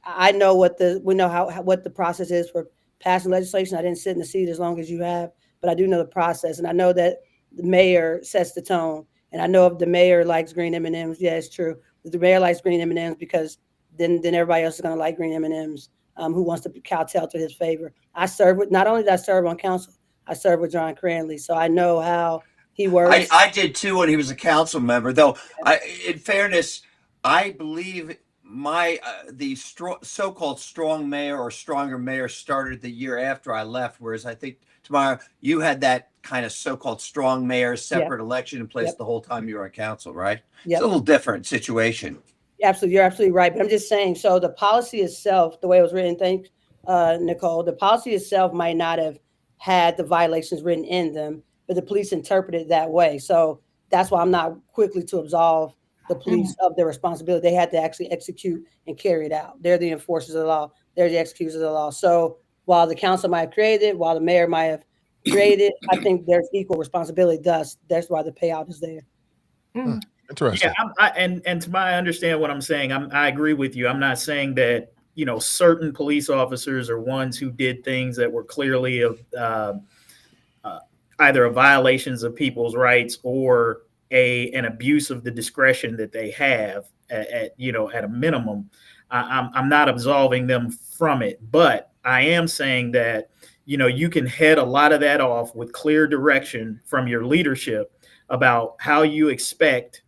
I know what the process is for passing legislation. I didn't sit in the seat as long as you have, but I do know the process, and I know that the mayor sets the tone. And I know if the mayor likes green M&Ms, yeah, it's true. If the mayor likes green M&Ms, because then everybody else is going to like green M&Ms. Who wants to kowtow to his favor? Not only did I serve on council, I served with John Cranley, so I know how he works. I did too when he was a council member. Though, in fairness, I believe the so-called strong mayor or stronger mayor started the year after I left, whereas I think, Tamara, you had that kind of so-called strong mayor separate election in place the whole time you were on council, right? It's a little different situation. Absolutely, you're absolutely right. But I'm just saying, so the policy itself, the way it was written, thanks, Nicole, the policy itself might not have had the violations written in them, but the police interpreted it that way. So that's why I'm not quickly to absolve the police of their responsibility. They had to actually execute and carry it out. They're the enforcers of the law. They're the executors of the law. So while the council might have created it, while the mayor might have created it, I think there's equal responsibility. That's why the payout is there. Interesting. Yeah, and to my understand what I'm saying, I agree with you. I'm not saying that certain police officers are ones who did things that were clearly either violations of people's rights or an abuse of the discretion that they have at a minimum. I'm not absolving them from it, but I am saying that, you can head a lot of that off with clear direction from your leadership about how you expect,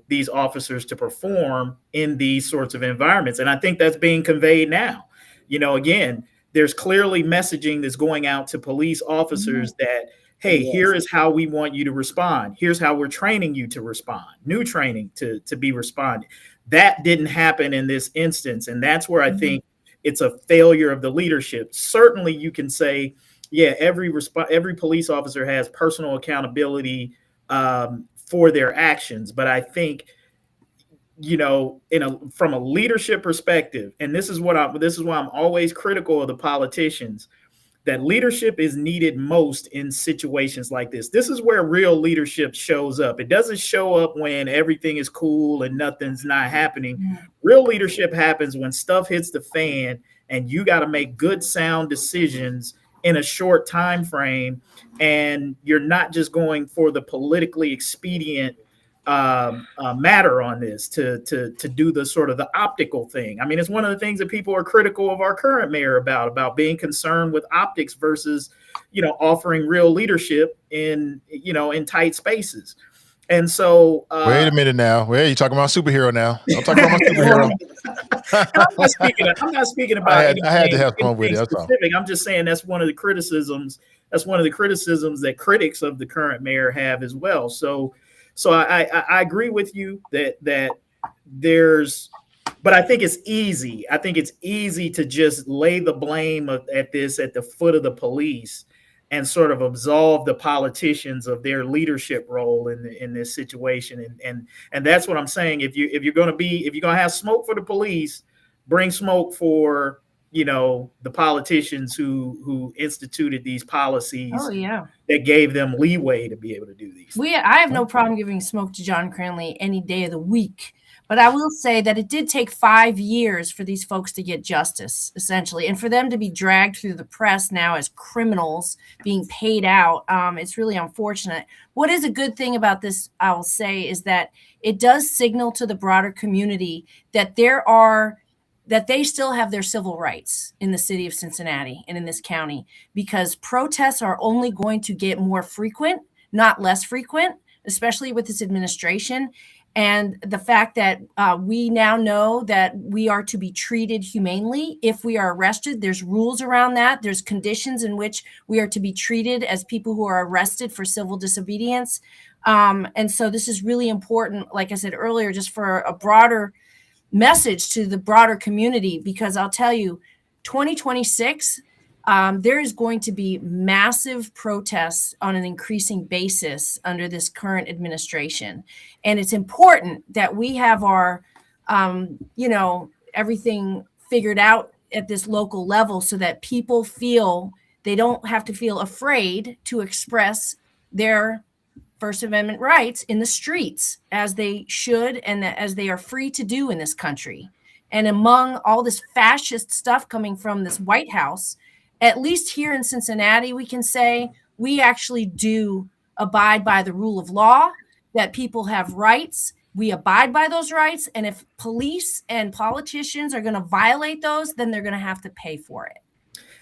these officers to perform in these sorts of environments. And I think that's being conveyed now. Again, there's clearly messaging that's going out to police officers that, hey, here is how we want you to respond. Here's how we're training you to respond. New training to be responded. That didn't happen in this instance. And that's where I think it's a failure of the leadership. Certainly you can say, yeah, every police officer has personal accountability for their actions. But I think, from a leadership perspective, and this is why I'm always critical of the politicians, that leadership is needed most in situations like this. This is where real leadership shows up. It doesn't show up when everything is cool and nothing's not happening. Real leadership happens when stuff hits the fan and you got to make good, sound decisions in a short time frame. And you're not just going for the politically expedient matter on this to do the sort of the optical thing. I mean, it's one of the things that people are critical of our current mayor about being concerned with optics versus, offering real leadership in tight spaces. And so wait a minute now. Well, you're talking about superhero now. I'm talking about my superhero. I'm not speaking about I had to have fun with it. That's specific. I'm just saying that's one of the criticisms that critics of the current mayor have as well. So I agree with you that there's, but I think it's easy. I think it's easy to just lay the blame at the foot of the police and sort of absolve the politicians of their leadership role in this situation. And that's what I'm saying. If you're going to have smoke for the police, bring smoke for the politicians who instituted these policies that gave them leeway to be able to do these. I have no problem giving smoke to John Cranley any day of the week, but I will say that it did take 5 years for these folks to get justice, essentially, and for them to be dragged through the press now as criminals being paid out. It's really unfortunate. What is a good thing about this, I will say, is that it does signal to the broader community that that they still have their civil rights in the city of Cincinnati and in this county, because protests are only going to get more frequent, not less frequent, especially with this administration. And the fact that we now know that we are to be treated humanely if we are arrested. There's rules around that. There's conditions in which we are to be treated as people who are arrested for civil disobedience. And so this is really important, like I said earlier, just for a broader message to the broader community, because I'll tell you, 2026, there is going to be massive protests on an increasing basis under this current administration. And it's important that we have our, everything figured out at this local level so that people feel they don't have to feel afraid to express their First Amendment rights in the streets, as they should and as they are free to do in this country. And among all this fascist stuff coming from this White House, at least here in Cincinnati, we can say we actually do abide by the rule of law, that people have rights. We abide by those rights. And if police and politicians are going to violate those, then they're going to have to pay for it.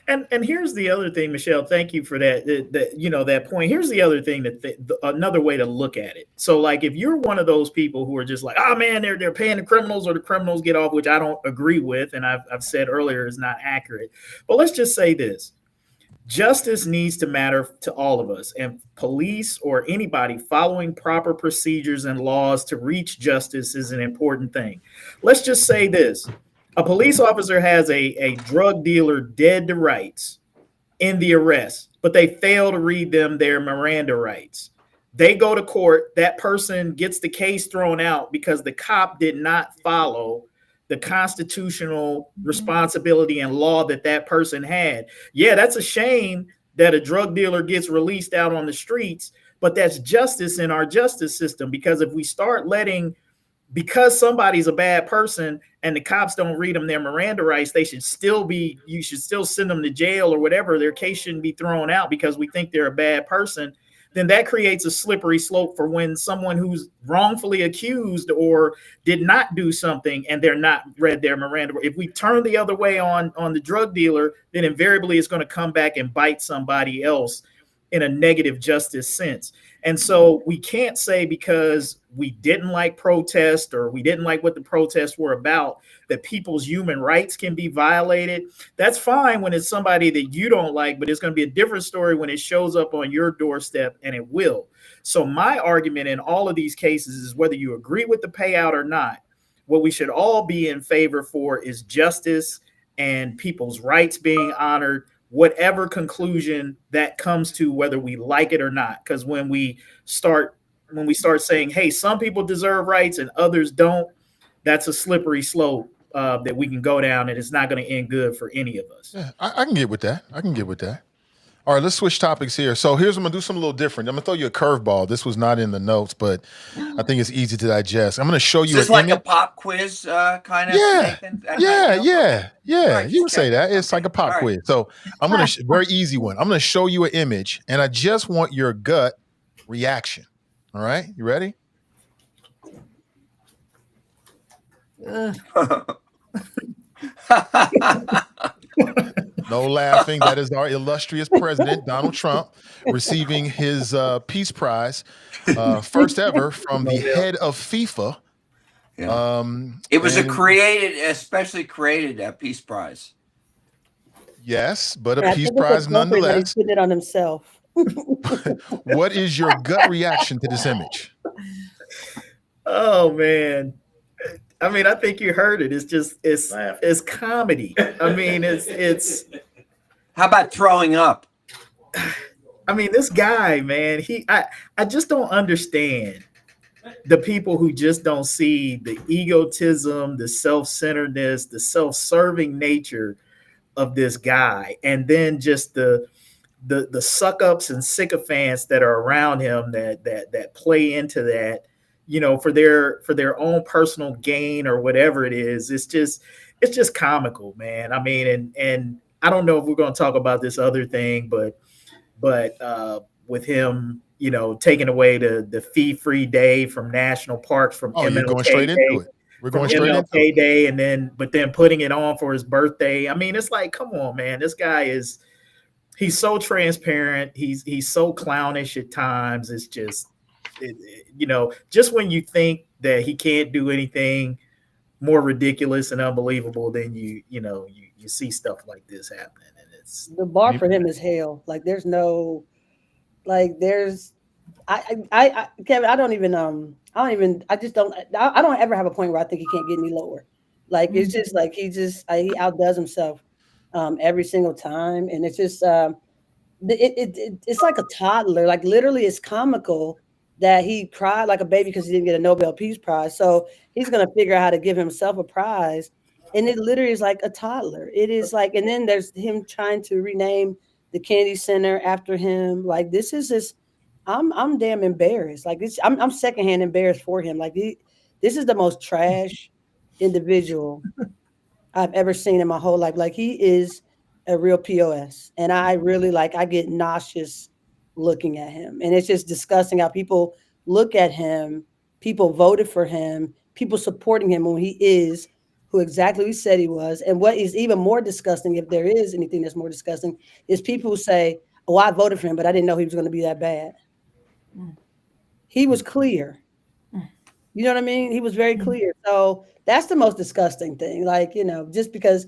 And here's the other thing, Michelle, thank you for that that point. Here's the other thing another way to look at it. So like, if you're one of those people who are just like, oh man, they're paying the criminals or the criminals get off, which I don't agree with, and I've said earlier is not accurate. But let's just say this. Justice needs to matter to all of us, and police or anybody following proper procedures and laws to reach justice is an important thing. Let's just say this. A police officer has a drug dealer dead to rights in the arrest, but they fail to read them their Miranda rights. They go to court. That person gets the case thrown out because the cop did not follow the constitutional responsibility and law that person had. Yeah, that's a shame that a drug dealer gets released out on the streets, but that's justice in our justice system. Because if we start because somebody's a bad person and the cops don't read them their Miranda rights, you should still send them to jail or whatever. Their case shouldn't be thrown out because we think they're a bad person. then that creates a slippery slope for when someone who's wrongfully accused or did not do something and they're not read their Miranda. If we turn the other way on the drug dealer, then invariably it's going to come back and bite somebody else in a negative justice sense. And so we can't say because we didn't like protest or we didn't like what the protests were about that people's human rights can be violated. That's fine when it's somebody that you don't like, but it's going to be a different story when it shows up on your doorstep, and it will. So my argument in all of these cases is whether you agree with the payout or not, what we should all be in favor for is justice and people's rights being honored, whatever conclusion that comes to, whether we like it or not. Because when we start saying, hey, some people deserve rights and others don't, that's a slippery slope that we can go down, and it's not going to end good for any of us. Yeah, I can get with that. All right, let's switch topics here. So here's, I'm going to do something a little different. I'm going to throw you a curveball. This was not in the notes, but I think it's easy to digest. I'm going to show you Is this like a pop quiz kind of? Yeah, Nathan? yeah. Right, You can say that. It's okay. like a pop All quiz. So I'm going to, very easy one. I'm going to show you an image, and I just want your gut reaction. All right, you ready? No laughing. That is our illustrious president, Donald Trump, receiving his Peace Prize, first ever from the head of FIFA. Yeah. It was especially created Peace Prize. Yes, but a Peace Prize nonetheless. He put it on himself. What is your gut reaction to this image? Oh man. I mean, I think you heard it. It's comedy. I mean, it's. How about throwing up? I mean, this guy, man, I just don't understand the people who just don't see the egotism, the self-centeredness, the self-serving nature of this guy, and then just the suck-ups and sycophants that are around him that play into that, you know, for their own personal gain or whatever it is. It's just comical, man. I mean, and I don't know if we're going to talk about this other thing, but with him, you know, taking away the fee-free day from national parks from MLK you're going straight into it. We're going straight into MLK Day, and then putting it on for his birthday. I mean, it's like, come on, man. This guy he's so transparent. He's so clownish at times. It's just, you know, just when you think that he can't do anything more ridiculous and unbelievable, then you see stuff like this happening, and it's the bar for him is hell. Like there's no, like there's, Kevin, I don't ever have a point where I think he can't get any lower. Like it's just like he outdoes himself every single time, and it's just it's like a toddler. Like literally, it's comical that he cried like a baby because he didn't get a Nobel Peace Prize. So he's gonna figure out how to give himself a prize, and it literally is like a toddler. It is like, and then there's him trying to rename the Kennedy Center after him. Like this is just, I'm damn embarrassed. Like this, I'm secondhand embarrassed for him. Like this is the most trash individual I've ever seen in my whole life. Like he is a real POS, and I really I get nauseous looking at him, and it's just disgusting how people look at him. People voted for him. People supporting him when he is who exactly we said he was. And what is even more disgusting, if there is anything that's more disgusting, is people who say, "Oh, I voted for him, but I didn't know he was going to be that bad." He was clear. You know what I mean? He was very clear. So that's the most disgusting thing. Like, you know, just because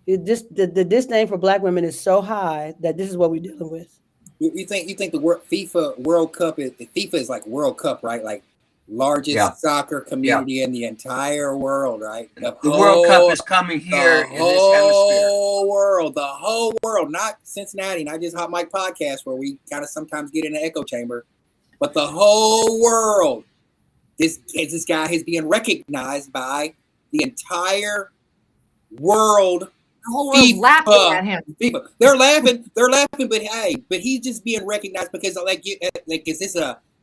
the disdain for Black women is so high that this is what we're dealing with. You think the FIFA World Cup FIFA is like World Cup, right? Like largest soccer community in the entire world, right? The World Cup is coming here in this hemisphere. The whole world, not Cincinnati, not just Hot Mic Podcast where we kind of sometimes get in an echo chamber, but the whole world. This guy is being recognized by the entire world. The whole world's laughing at him. FIFA. They're laughing, but he's just being recognized because is this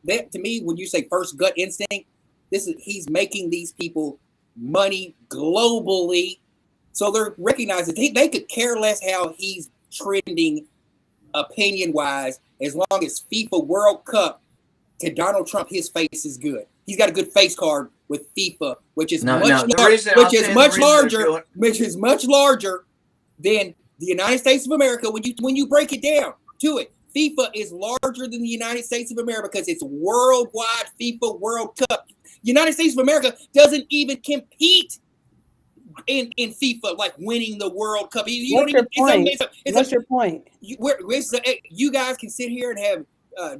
that to me, when you say first gut instinct, he's making these people money globally. So they're recognizing they could care less how he's trending opinion wise, as long as FIFA World Cup to Donald Trump, his face is good. He's got a good face card with FIFA, which is much larger than the United States of America. When you break it down to it, FIFA is larger than the United States of America because it's worldwide FIFA World Cup. United States of America doesn't even compete in FIFA, like winning the World Cup. What's your point? You guys can sit here and have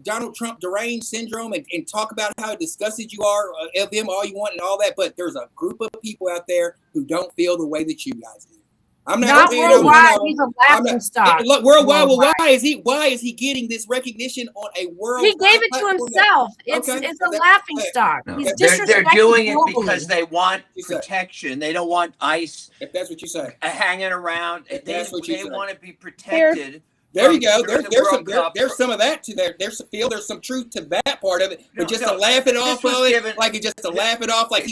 Donald Trump deranged syndrome and talk about how disgusted you are of him all you want and all that, but there's a group of people out there who don't feel the way that you guys do. I'm not worldwide. He's a laughing stock. Look, worldwide. Well, why is he getting this recognition on a world? He gave it to himself. It's a laughing stock. No. They're doing it because they want protection. They don't want ICE. If that's what you say, hanging around. They want to be protected. There you go. There's some of that to there. There's some truth to that part of it. But to laugh it off of it, like he's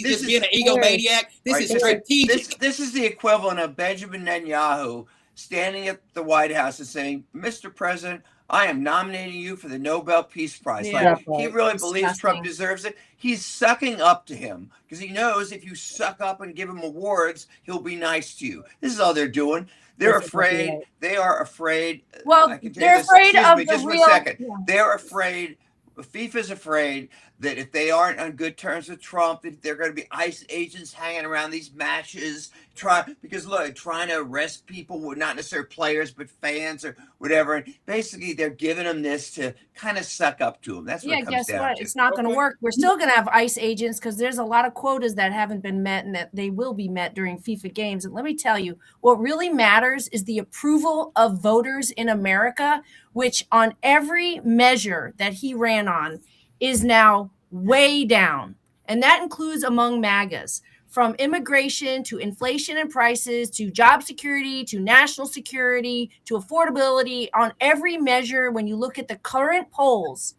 just being an egomaniac. This is strategic. This is the equivalent of Benjamin Netanyahu standing at the White House and saying, "Mr. President, I am nominating you for the Nobel Peace Prize." Yeah, he really believes Trump deserves it. He's sucking up to him because he knows if you suck up and give him awards, he'll be nice to you. This is all they're doing. They're afraid. They are afraid. Well, they're afraid of the just real. 1 second. Yeah. They're afraid. FIFA's afraid that if they aren't on good terms with Trump, that they're going to be ICE agents hanging around these matches, trying to arrest people, not necessarily players, but fans or whatever. And basically, they're giving them this to kind of suck up to them. That's what it comes down to. It's not going to work. We're still going to have ICE agents because there's a lot of quotas that haven't been met and that they will be met during FIFA games. And let me tell you, what really matters is the approval of voters in America, which on every measure that he ran on is now way down. And that includes among MAGAs, from immigration to inflation and prices to job security to national security to affordability. On every measure, when you look at the current polls,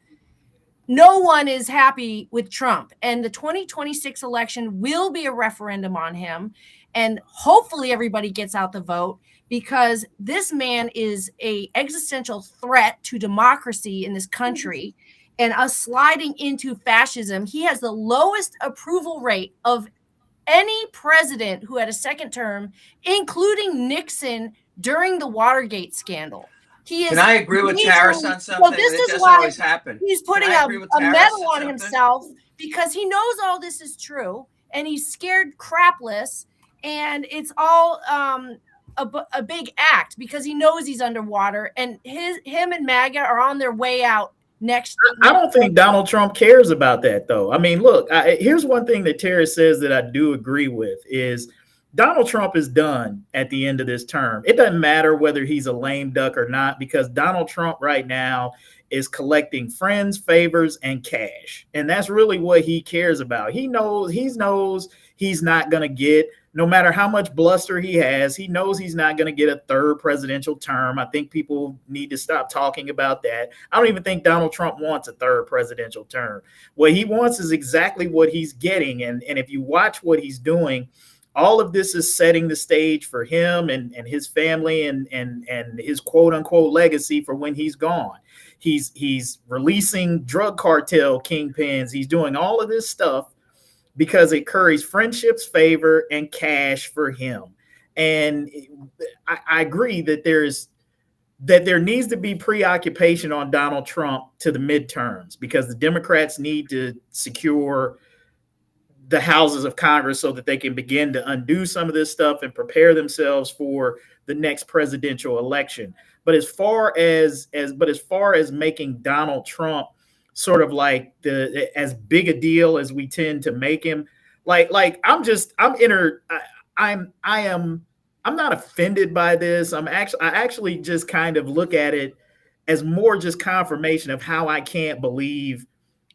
no one is happy with Trump. And the 2026 election will be a referendum on him. And hopefully everybody gets out the vote, because this man is an existential threat to democracy in this country and us sliding into fascism. He has the lowest approval rate of any president who had a second term, including Nixon during the Watergate scandal. Can I agree with Tarris on something? Well, this is why always happen. He's putting a medal on himself because he knows all this is true and he's scared crapless, and it's all a big act because he knows he's underwater, and him and MAGA are on their way out. I don't think Donald Trump cares about that, though. I mean, look, here's one thing that Tarris says that I do agree with is Donald Trump is done at the end of this term. It doesn't matter whether he's a lame duck or not, because Donald Trump right now is collecting friends, favors, and cash. And that's really what he cares about. He knows he's not going to get, no matter how much bluster he has, he knows he's not going to get a third presidential term. I think people need to stop talking about that. I don't even think Donald Trump wants a third presidential term. What he wants is exactly what he's getting. And if you watch what he's doing, all of this is setting the stage for him and his family and his quote unquote legacy for when he's gone. He's releasing drug cartel kingpins. He's doing all of this stuff because it curries friendships, favor, and cash for him. And I agree that there needs to be preoccupation on Donald Trump to the midterms, because the Democrats need to secure the houses of Congress so that they can begin to undo some of this stuff and prepare themselves for the next presidential election. But as far as making Donald Trump sort of like as big a deal as we tend to make him, I'm not offended by this. I actually just kind of look at it as more just confirmation of how I can't believe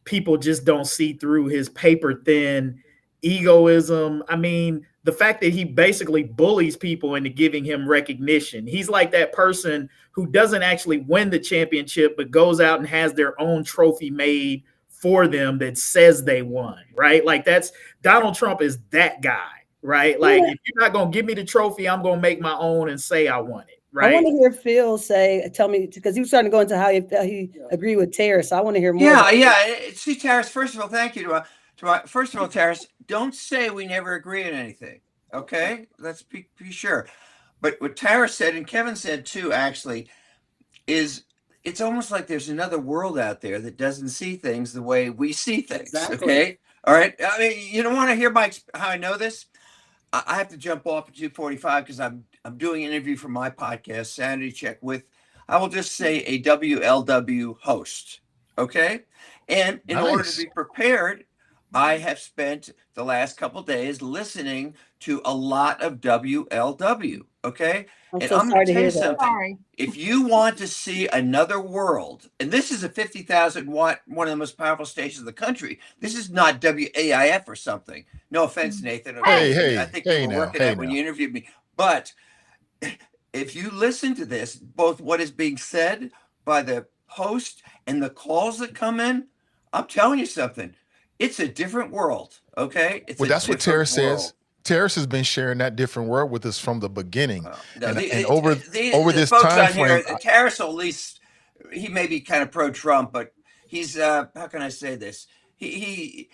people just don't see through his paper thin egoism. I mean, the fact that he basically bullies people into giving him recognition. He's like that person who doesn't actually win the championship, but goes out and has their own trophy made for them that says they won, right? Like that's Donald Trump is that guy, right? Like if you're not going to give me the trophy, I'm going to make my own and say I won it, I want to hear Phil tell me, because he was starting to go into how he agreed with Tarris. So I want to hear more. See, Tarris, first of all, thank you. First of all, Tarris, don't say we never agree on anything. Okay? Let's be sure. But what Tarris said, and Kevin said too, actually, is it's almost like there's another world out there that doesn't see things the way we see things. Exactly. Okay? All right? I mean, you don't want to hear how I know this? I have to jump off at 2:45 because I'm doing an interview for my podcast, Sanity Check, with, I will just say, a WLW host. Okay? And in order to be prepared, I have spent the last couple of days listening to a lot of WLW. Okay? I'm going to tell you something. Sorry. If you want to see another world, and this is a 50,000 watt, one of the most powerful stations in the country. This is not WAIF or something. No offense, Nathan. I think you were working at when you interviewed me. But if you listen to this, both what is being said by the host and the calls that come in, I'm telling you something. It's a different world. Okay? That's what Tarris says. Tarris has been sharing that different world with us from the beginning. Over this time frame. Tarris, at least, he may be kind of pro-Trump, but he's, how can I say this? He's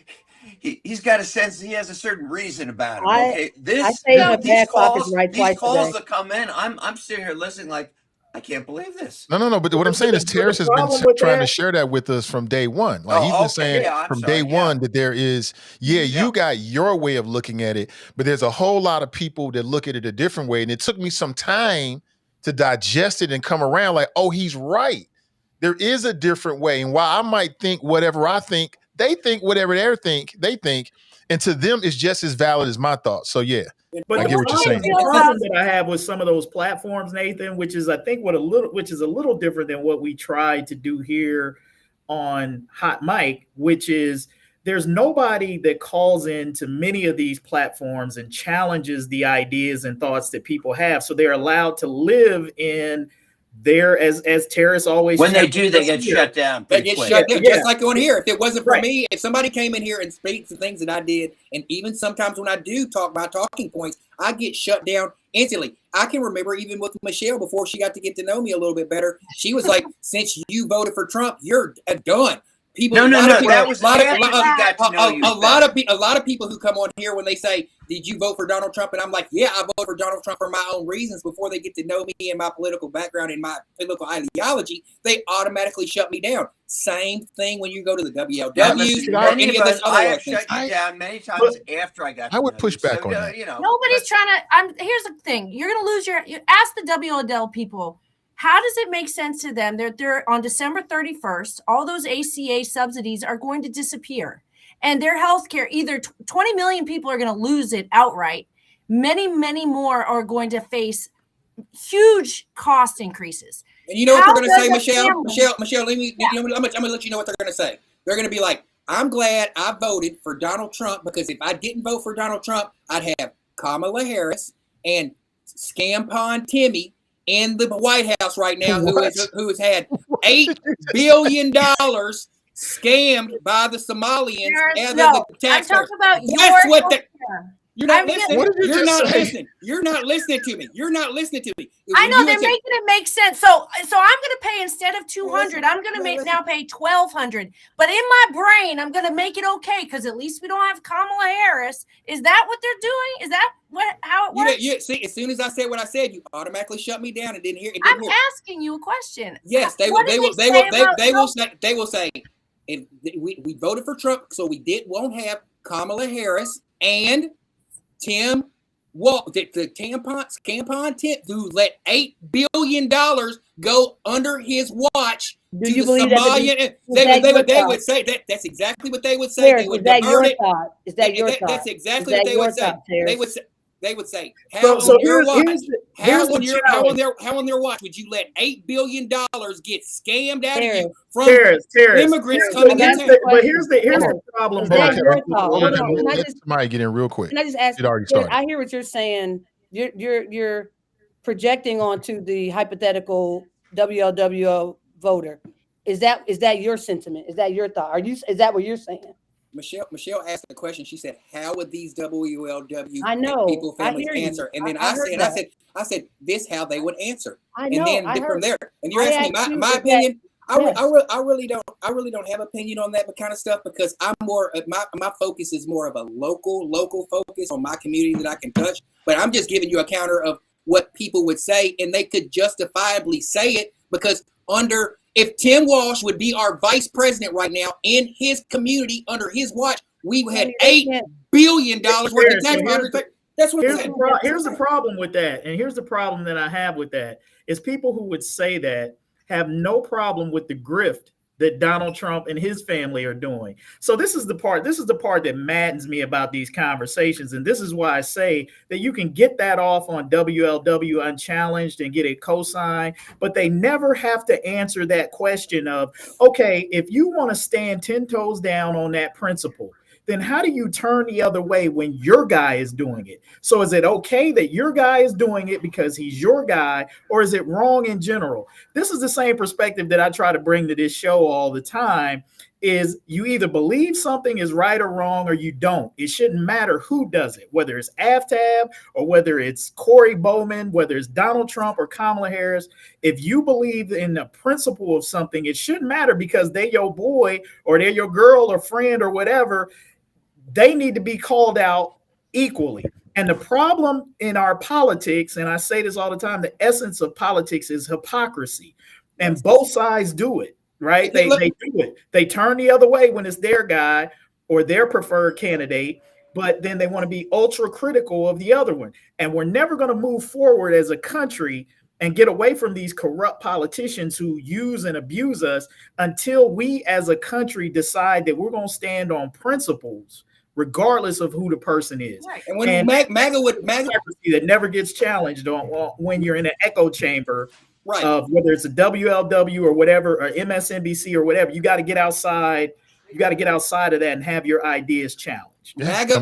got a sense, he has a certain reason about it. Okay, these calls that come in, I'm sitting here listening like, I can't believe this. No. But what I'm saying is Tarris has been trying to share that with us from day one. Like he's been saying from day one that there is, you got your way of looking at it, but there's a whole lot of people that look at it a different way. And it took me some time to digest it and come around like, oh, he's right. There is a different way. And while I might think whatever I think, they think whatever they think. And to them, it's just as valid as my thoughts. So yeah. But I get what you're saying. The problem that I have with some of those platforms, Nathan, which is I think which is a little different than what we try to do here on Hot Mic, which is there's nobody that calls into many of these platforms and challenges the ideas and thoughts that people have. So they're allowed to live in there, as Tarris always. When they do, they get shut down. They get shut down, just like on here. If it wasn't for me, if somebody came in here and speaks the things that I did, and even sometimes when I do talk about talking points, I get shut down instantly. I can remember even with Michelle before she got to get to know me a little bit better. She was like, "Since you voted for Trump, you're done." People, no. That was a lot of people who come on here when they say, "Did you vote for Donald Trump?" And I'm like, "Yeah, I voted for Donald Trump for my own reasons." Before they get to know me and my political background and my political ideology, they automatically shut me down. Same thing when you go to the WLW or any of this other. I have shut you down many times after I got. I would push back on that. Nobody's trying to. Here's the thing: you're going to lose you ask the WLW people. How does it make sense to them that they're on December 31st, all those ACA subsidies are going to disappear and their health care, either 20 million people are going to lose it outright. Many, many more are going to face huge cost increases. And you know what they're going to say, Michelle? Michelle, I'm going to let you know what they're going to say. They're going to be like, I'm glad I voted for Donald Trump because if I didn't vote for Donald Trump, I'd have Kamala Harris and Scampon Timmy in the White House right now, who has had $8 billion scammed by the Somalians and the taxpayers. That's what the. You're not listening. You're not listening. You're not listening to me. You're not listening to me. I know they're making it make sense. So I'm going to pay instead of $200. I'm going to now pay $1,200. But in my brain, I'm going to make it okay because at least we don't have Kamala Harris. Is that what they're doing? Is that how it works? You see, as soon as I said what I said, you automatically shut me down and didn't hear. I'm asking you a question. Yes, they will say, and we voted for Trump, so we won't have Kamala Harris and Tim Campon Tim, who let $8 billion go under his watch. Do you believe that? They would say that. That's exactly what they would say. Is that your thought? Is that your thought? That's exactly what they would say. They would say, how on their watch would you let $8 billion get scammed out of you from immigrants coming in? But here's the problem. Somebody get in real quick. Can I just ask? It already started. I hear what you're saying. You're projecting onto the hypothetical WLW voter. Is that your sentiment? Is that your thought? Is that what you're saying? Michelle asked the question. She said, "How would these WLW I know. people I families hear you. answer?" And then I heard that. I said, "This how they would answer." I And know. then I from heard. there, and you're I asking asked me you my is that- opinion. Yes. I really don't have opinion on that kind of stuff, because I'm more my focus is more of a local focus on my community that I can touch. But I'm just giving you a counter of what people would say, and they could justifiably say it, because if Tim Walsh would be our vice president right now in his community under his watch, we had $8 billion worth of tax money. That's what here's the problem with that, and here's the problem that I have with that is people who would say that have no problem with the grift that Donald Trump and his family are doing. So this is the part that maddens me about these conversations. And this is why I say that you can get that off on WLW unchallenged and get it co-signed, but they never have to answer that question of, okay, if you want to stand 10 toes down on that principle, then how do you turn the other way when your guy is doing it? So is it okay that your guy is doing it because he's your guy, or is it wrong in general? This is the same perspective that I try to bring to this show all the time, is you either believe something is right or wrong, or you don't. It shouldn't matter who does it, whether it's Aftab or whether it's Corey Bowman, whether it's Donald Trump or Kamala Harris. If you believe in the principle of something, it shouldn't matter because they're your boy or they're your girl or friend or whatever. They need to be called out equally. And the problem in our politics, and I say this all the time, the essence of politics is hypocrisy. And both sides do it, right? They do it. They turn the other way when it's their guy or their preferred candidate, but then they want to be ultra critical of the other one. And we're never going to move forward as a country and get away from these corrupt politicians who use and abuse us until we as a country decide that we're going to stand on principles regardless of who the person is. Right. And when MAGA that never gets challenged on when you're in an echo chamber, right, of whether it's a WLW or whatever, or MSNBC or whatever, you got to get outside. You got to get outside of that and have your ideas challenged. MAGA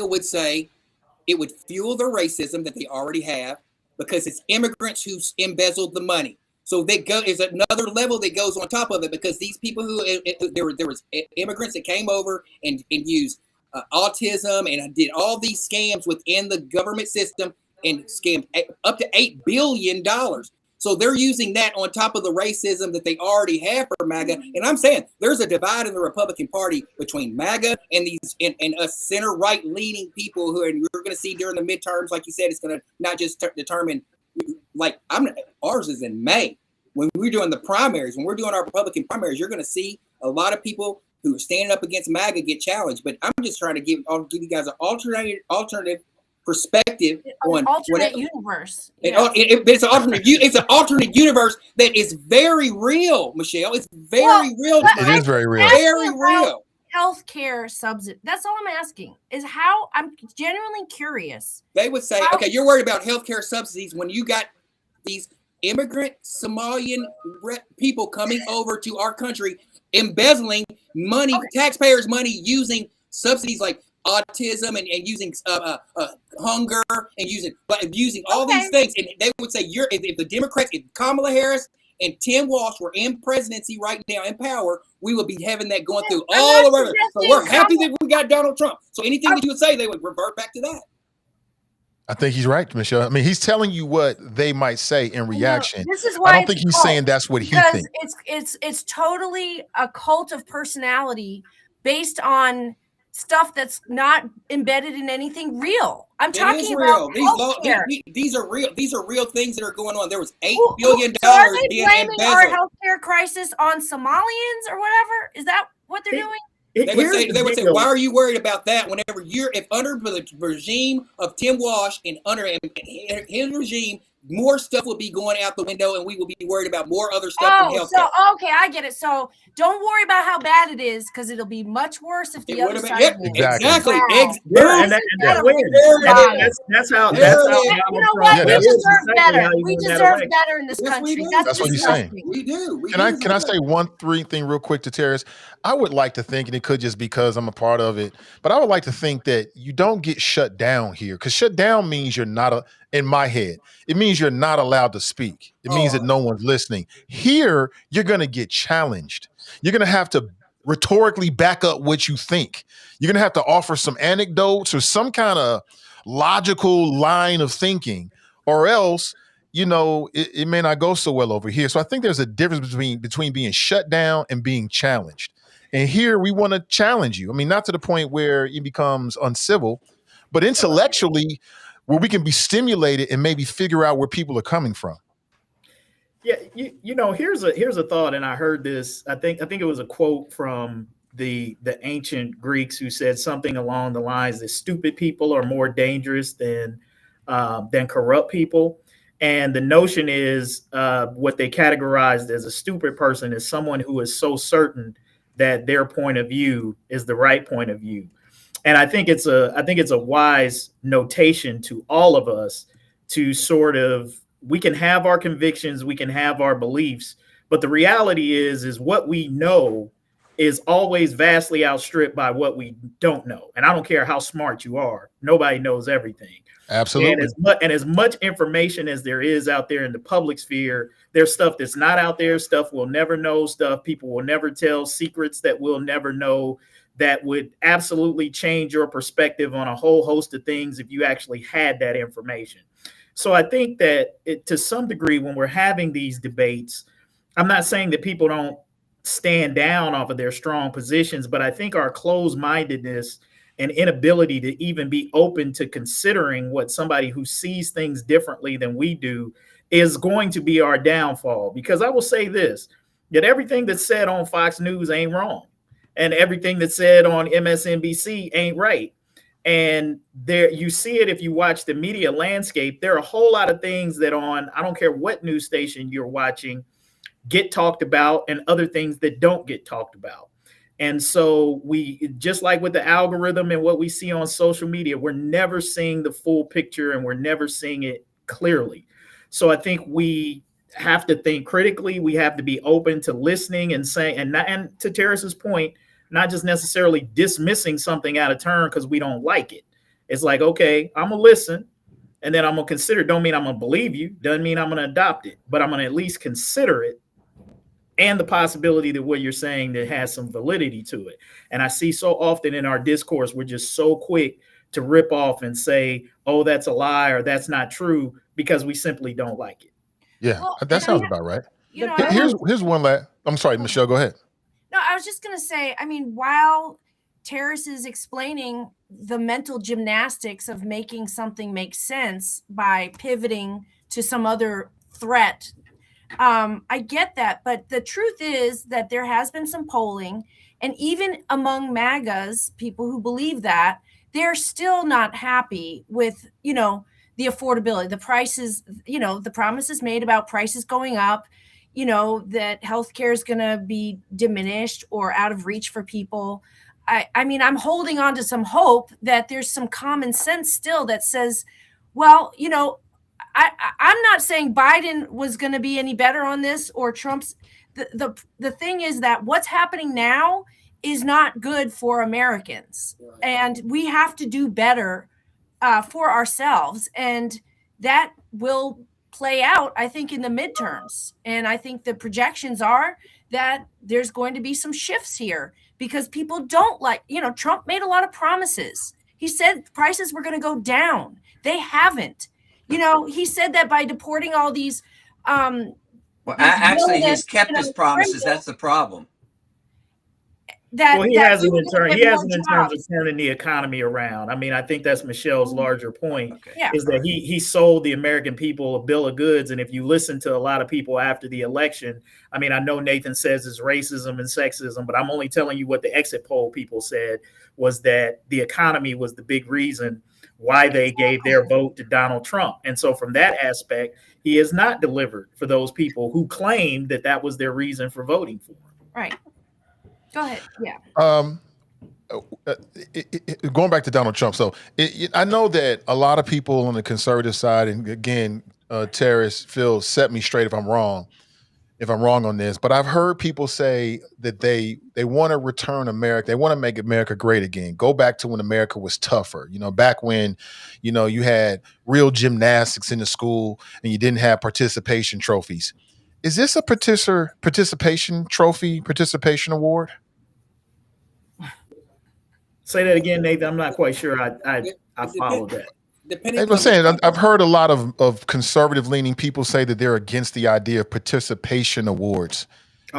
would say it would fuel the racism that they already have because it's immigrants who embezzled the money. So is another level that goes on top of it, because these people there was immigrants that came over and used autism and did all these scams within the government system and scammed up to $8 billion. So they're using that on top of the racism that they already have for MAGA. And I'm saying there's a divide in the Republican Party between MAGA and and us center right leaning people who you're going to see during the midterms. Like you said, it's going to not just determine, like ours is in May. When we're doing the primaries, when we're doing our Republican primaries, you're going to see a lot of people who are standing up against MAGA get challenged. But I'm just trying to give you guys an alternative perspective on alternate universe. It's an alternate universe that is very real, Michelle. It's very real. It is very real. Very real. Healthcare subsidy. That's all I'm asking. Is how I'm genuinely curious. They would say, okay, you're worried about healthcare subsidies when you got these immigrant Somalian people coming over to our country, embezzling money, taxpayers' money, using subsidies like autism and using hunger and using all these things. And they would say, if the Democrats, if Kamala Harris and Tim Walsh were in presidency right now in power, we would be having that going through all over. So we're happy that we got Donald Trump. So anything that you would say, they would revert back to that. I think he's right, Michelle. I mean, he's telling you what they might say in reaction. This is why I don't think he's saying that's what he thinks. It's totally a cult of personality based on stuff that's not embedded in anything real. I'm talking about healthcare. These are real. These are real things that are going on. There was $8 billion are they being blaming embezzled. our healthcare crisis on Somalians or whatever? Is that what they're doing? They would say, why are you worried about that? Whenever if under the regime of Tim Walsh and under his regime, more stuff will be going out the window, and we will be worried about more other stuff in healthcare. So okay, I get it. So don't worry about how bad it is, because it'll be much worse if the other side wins. Exactly. Wow. That's how. You know what? We deserve better. We deserve better in this country. That's what he's saying. We do. Can I say one thing real quick to Tarris? I would like to think, and it could just because I'm a part of it, but I would like to think that you don't get shut down here, because shut down means you're not in my head, it means you're not allowed to speak. It means that no one's listening. Here, you're going to get challenged. You're going to have to rhetorically back up what you think. You're going to have to offer some anecdotes or some kind of logical line of thinking, or else, it may not go so well over here. So I think there's a difference between being shut down and being challenged. And here we want to challenge you. I mean, not to the point where it becomes uncivil, but intellectually, where we can be stimulated and maybe figure out where people are coming from. Yeah, here's a thought, and I heard this. I think it was a quote from the ancient Greeks who said something along the lines that stupid people are more dangerous than corrupt people. And the notion is what they categorized as a stupid person is someone who is so certain that their point of view is the right point of view. And I think it's a wise notation to all of us to sort of, we can have our convictions, we can have our beliefs, but the reality is what we know is always vastly outstripped by what we don't know. And I don't care how smart you are, nobody knows everything. Absolutely. And as much information as there is out there in the public sphere, there's stuff that's not out there, stuff we'll never know, stuff people will never tell, secrets that we'll never know, that would absolutely change your perspective on a whole host of things if you actually had that information. So I think that to some degree, when we're having these debates, I'm not saying that people don't stand down off of their strong positions, but I think our closed-mindedness and inability to even be open to considering what somebody who sees things differently than we do is going to be our downfall. Because I will say this, that everything that's said on Fox News ain't wrong. And everything that's said on MSNBC ain't right. And there, you see it if you watch the media landscape. There are a whole lot of things that I don't care what news station you're watching, get talked about, and other things that don't get talked about. And so we, just like with the algorithm and what we see on social media, we're never seeing the full picture and we're never seeing it clearly. So I think we have to think critically. We have to be open to listening and saying, and to Tarris's point, not just necessarily dismissing something out of turn because we don't like it. It's like, okay, I'm gonna listen and then I'm gonna consider. Don't mean I'm gonna believe you, doesn't mean I'm gonna adopt it, but I'm gonna at least consider it and the possibility that what you're saying that has some validity to it. And I see so often in our discourse, we're just so quick to rip off and say, oh, that's a lie or that's not true because we simply don't like it. Yeah, Well, that sounds about right. Here's one last. I'm sorry, Michelle, go ahead. No, I was just going to say, I mean, while Tarris is explaining the mental gymnastics of making something make sense by pivoting to some other threat, I get that. But the truth is that there has been some polling, and even among MAGAs, people who believe that, they're still not happy with, the affordability, the prices, the promises made about prices going up, that healthcare is going to be diminished or out of reach for people. I mean, I'm holding on to some hope that there's some common sense still that says, well, I'm not saying Biden was going to be any better on this or Trump's. The thing is that what's happening now is not good for Americans, and we have to do better for ourselves, and that will play out, I think, in the midterms. And I think the projections are that there's going to be some shifts here because people don't like, Trump made a lot of promises. He said prices were going to go down. They haven't. He said that by deporting all these. Actually, he's kept his promises. That's the problem. He hasn't in terms of turning the economy around. I mean, I think that's Michelle's larger point, is that he sold the American people a bill of goods. And if you listen to a lot of people after the election, I mean, I know Nathan says it's racism and sexism, but I'm only telling you what the exit poll people said was that the economy was the big reason why they gave their vote to Donald Trump. And so from that aspect, he has not delivered for those people who claimed that that was their reason for voting for him. Right. Go ahead. Yeah. Going back to Donald Trump. So I know that a lot of people on the conservative side, and again, Tarris, Phil, set me straight if I'm wrong on this, but I've heard people say that they want to return America. They want to make America great again. Go back to when America was tougher, back when, you had real gymnastics in the school and you didn't have participation trophies. Is this a participation trophy, participation award? Say that again, Nathan. I'm not quite sure I followed that. Depending I was saying, I've heard a lot of conservative-leaning people say that they're against the idea of participation awards.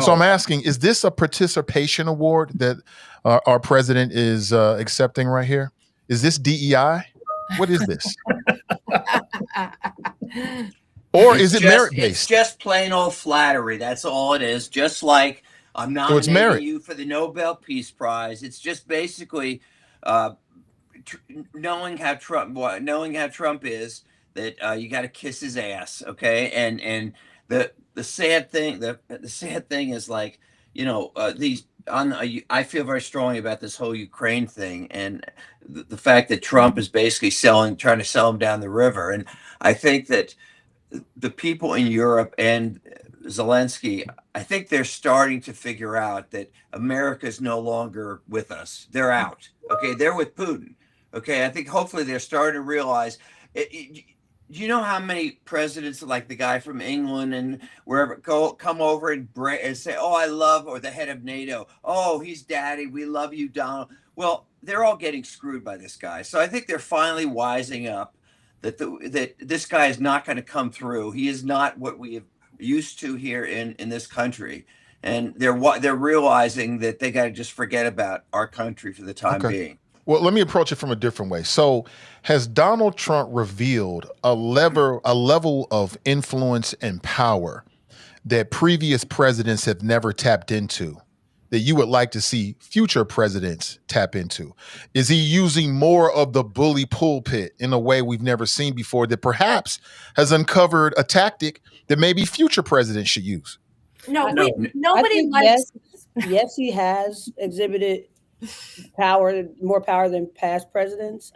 So I'm asking, is this a participation award that our president is accepting right here? Is this DEI? What is this? Or is it merit-based? It's just plain old flattery. That's all it is. Just like I'm nominating you for the Nobel Peace Prize. It's just basically knowing how Trump is, that you got to kiss his ass, okay? And the sad thing is, like, I feel very strongly about this whole Ukraine thing, and the fact that Trump is basically trying to sell him down the river. And I think that the people in Europe and Zelensky, I think they're starting to figure out that America is no longer with us. They're out. Okay, they're with Putin. Okay, I think hopefully they're starting to realize. You know how many presidents, like the guy from England and wherever, come over and say, "Oh, I love," or the head of NATO, "Oh, he's daddy. We love you, Donald." Well, they're all getting screwed by this guy. So I think they're finally wising up that this guy is not going to come through. He is not what we have used to here in this country, and they're realizing that they got to just forget about our country for the time being. Well, let me approach it from a different way. So, has Donald Trump revealed a level of influence and power that previous presidents have never tapped into, that you would like to see future presidents tap into? Is he using more of the bully pulpit in a way we've never seen before, that perhaps has uncovered a tactic that maybe future presidents should use? Nobody likes. Yes, he has exhibited more power than past presidents.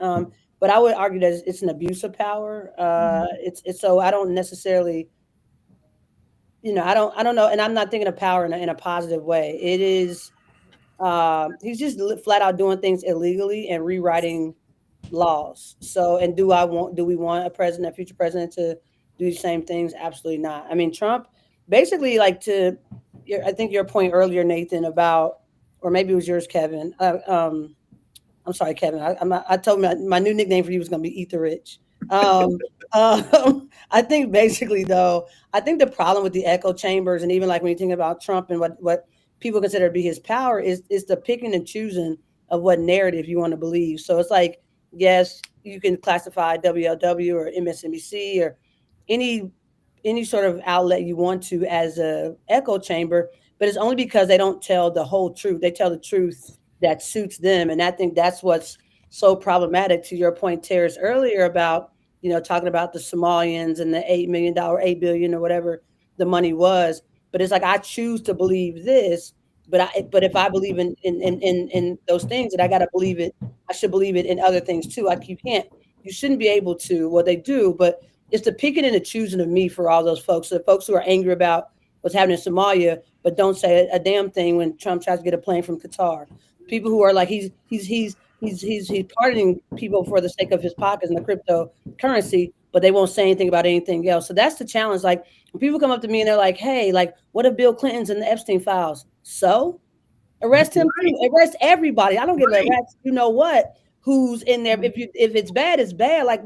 But I would argue that it's an abuse of power. It's so I don't necessarily, I don't know, and I'm not thinking of power in a positive way. It is, he's just flat out doing things illegally and rewriting laws. So, and do we want a future president to do the same things? Absolutely not. I mean, Trump basically, I think your point earlier, Nathan, about, or maybe it was yours, Kevin. I'm sorry, Kevin. I told him my new nickname for you was going to be Ether Rich. I think basically, though, I think the problem with the echo chambers, and even like when you think about Trump and what people consider to be his power, is the picking and choosing of what narrative you want to believe. So it's like, yes, you can classify WLW or MSNBC or any sort of outlet you want to as a echo chamber, but it's only because they don't tell the whole truth. They tell the truth that suits them. And I think that's what's so problematic, to your point, Tarris, earlier about, talking about the Somalians and the $8 million, $8 billion or whatever the money was. But it's like, I choose to believe this, but if I believe in those things, that I got to believe it, I should believe it in other things too. Like you shouldn't be able to, well, they do, but it's the picking and the choosing of me for all those folks. The folks who are angry about what's happening in Somalia, but don't say a damn thing when Trump tries to get a plane from Qatar. People who are like, he's pardoning people for the sake of his pockets and the cryptocurrency, but they won't say anything about anything else. So that's the challenge. Like, when people come up to me and they're like, "Hey, like, what if Bill Clinton's in the Epstein files?" So arrest him too. Arrest everybody. I don't give a rat's, who's in there. If it's bad, it's bad. Like,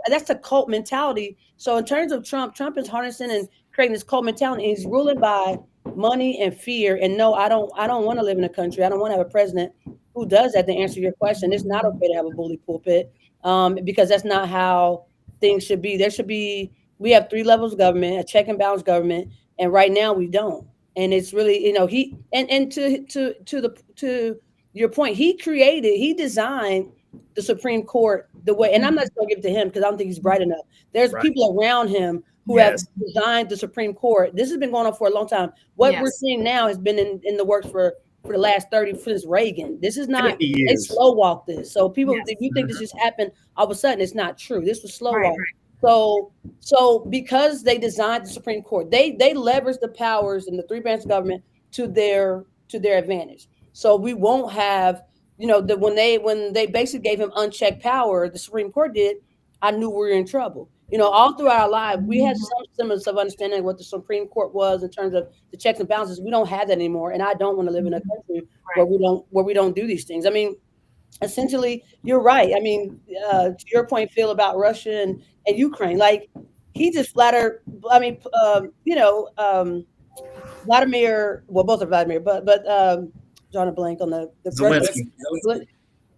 that's a cult mentality. So in terms of Trump is harnessing and creating this cult mentality, and he's ruling by money and fear. And no, I don't want to live in a country. I don't want to have a president who does that. To answer your question, it's not okay to have a bully pulpit, because that's not how things should be. We have 3 levels of government, a check and balance government, and right now we don't. And it's really, to your point, he designed the Supreme Court the way, and I'm not going to give it to him because I don't think he's bright enough. There's people around him who have designed the Supreme Court. This has been going on for a long time. What we're seeing now has been in the works for the last 30, since Reagan. This is not, they slow walk this. So people, if you think this just happened all of a sudden, it's not true. This was slow walk. So because they designed the Supreme Court, they leverage the powers in the 3 branches of government to their advantage. So we won't have, when they basically gave him unchecked power, the Supreme Court did, I knew we were in trouble. all through our life, we had some semblance of understanding what the Supreme Court was in terms of the checks and balances. We don't have that anymore, and I don't want to live in a country where we don't do these things. I mean, essentially, you're right. I mean, to your point, Phil, about Russia and Ukraine, like he just flattered. I mean, Vladimir. Well, both are Vladimir, but drawing a blank on the Zelensky.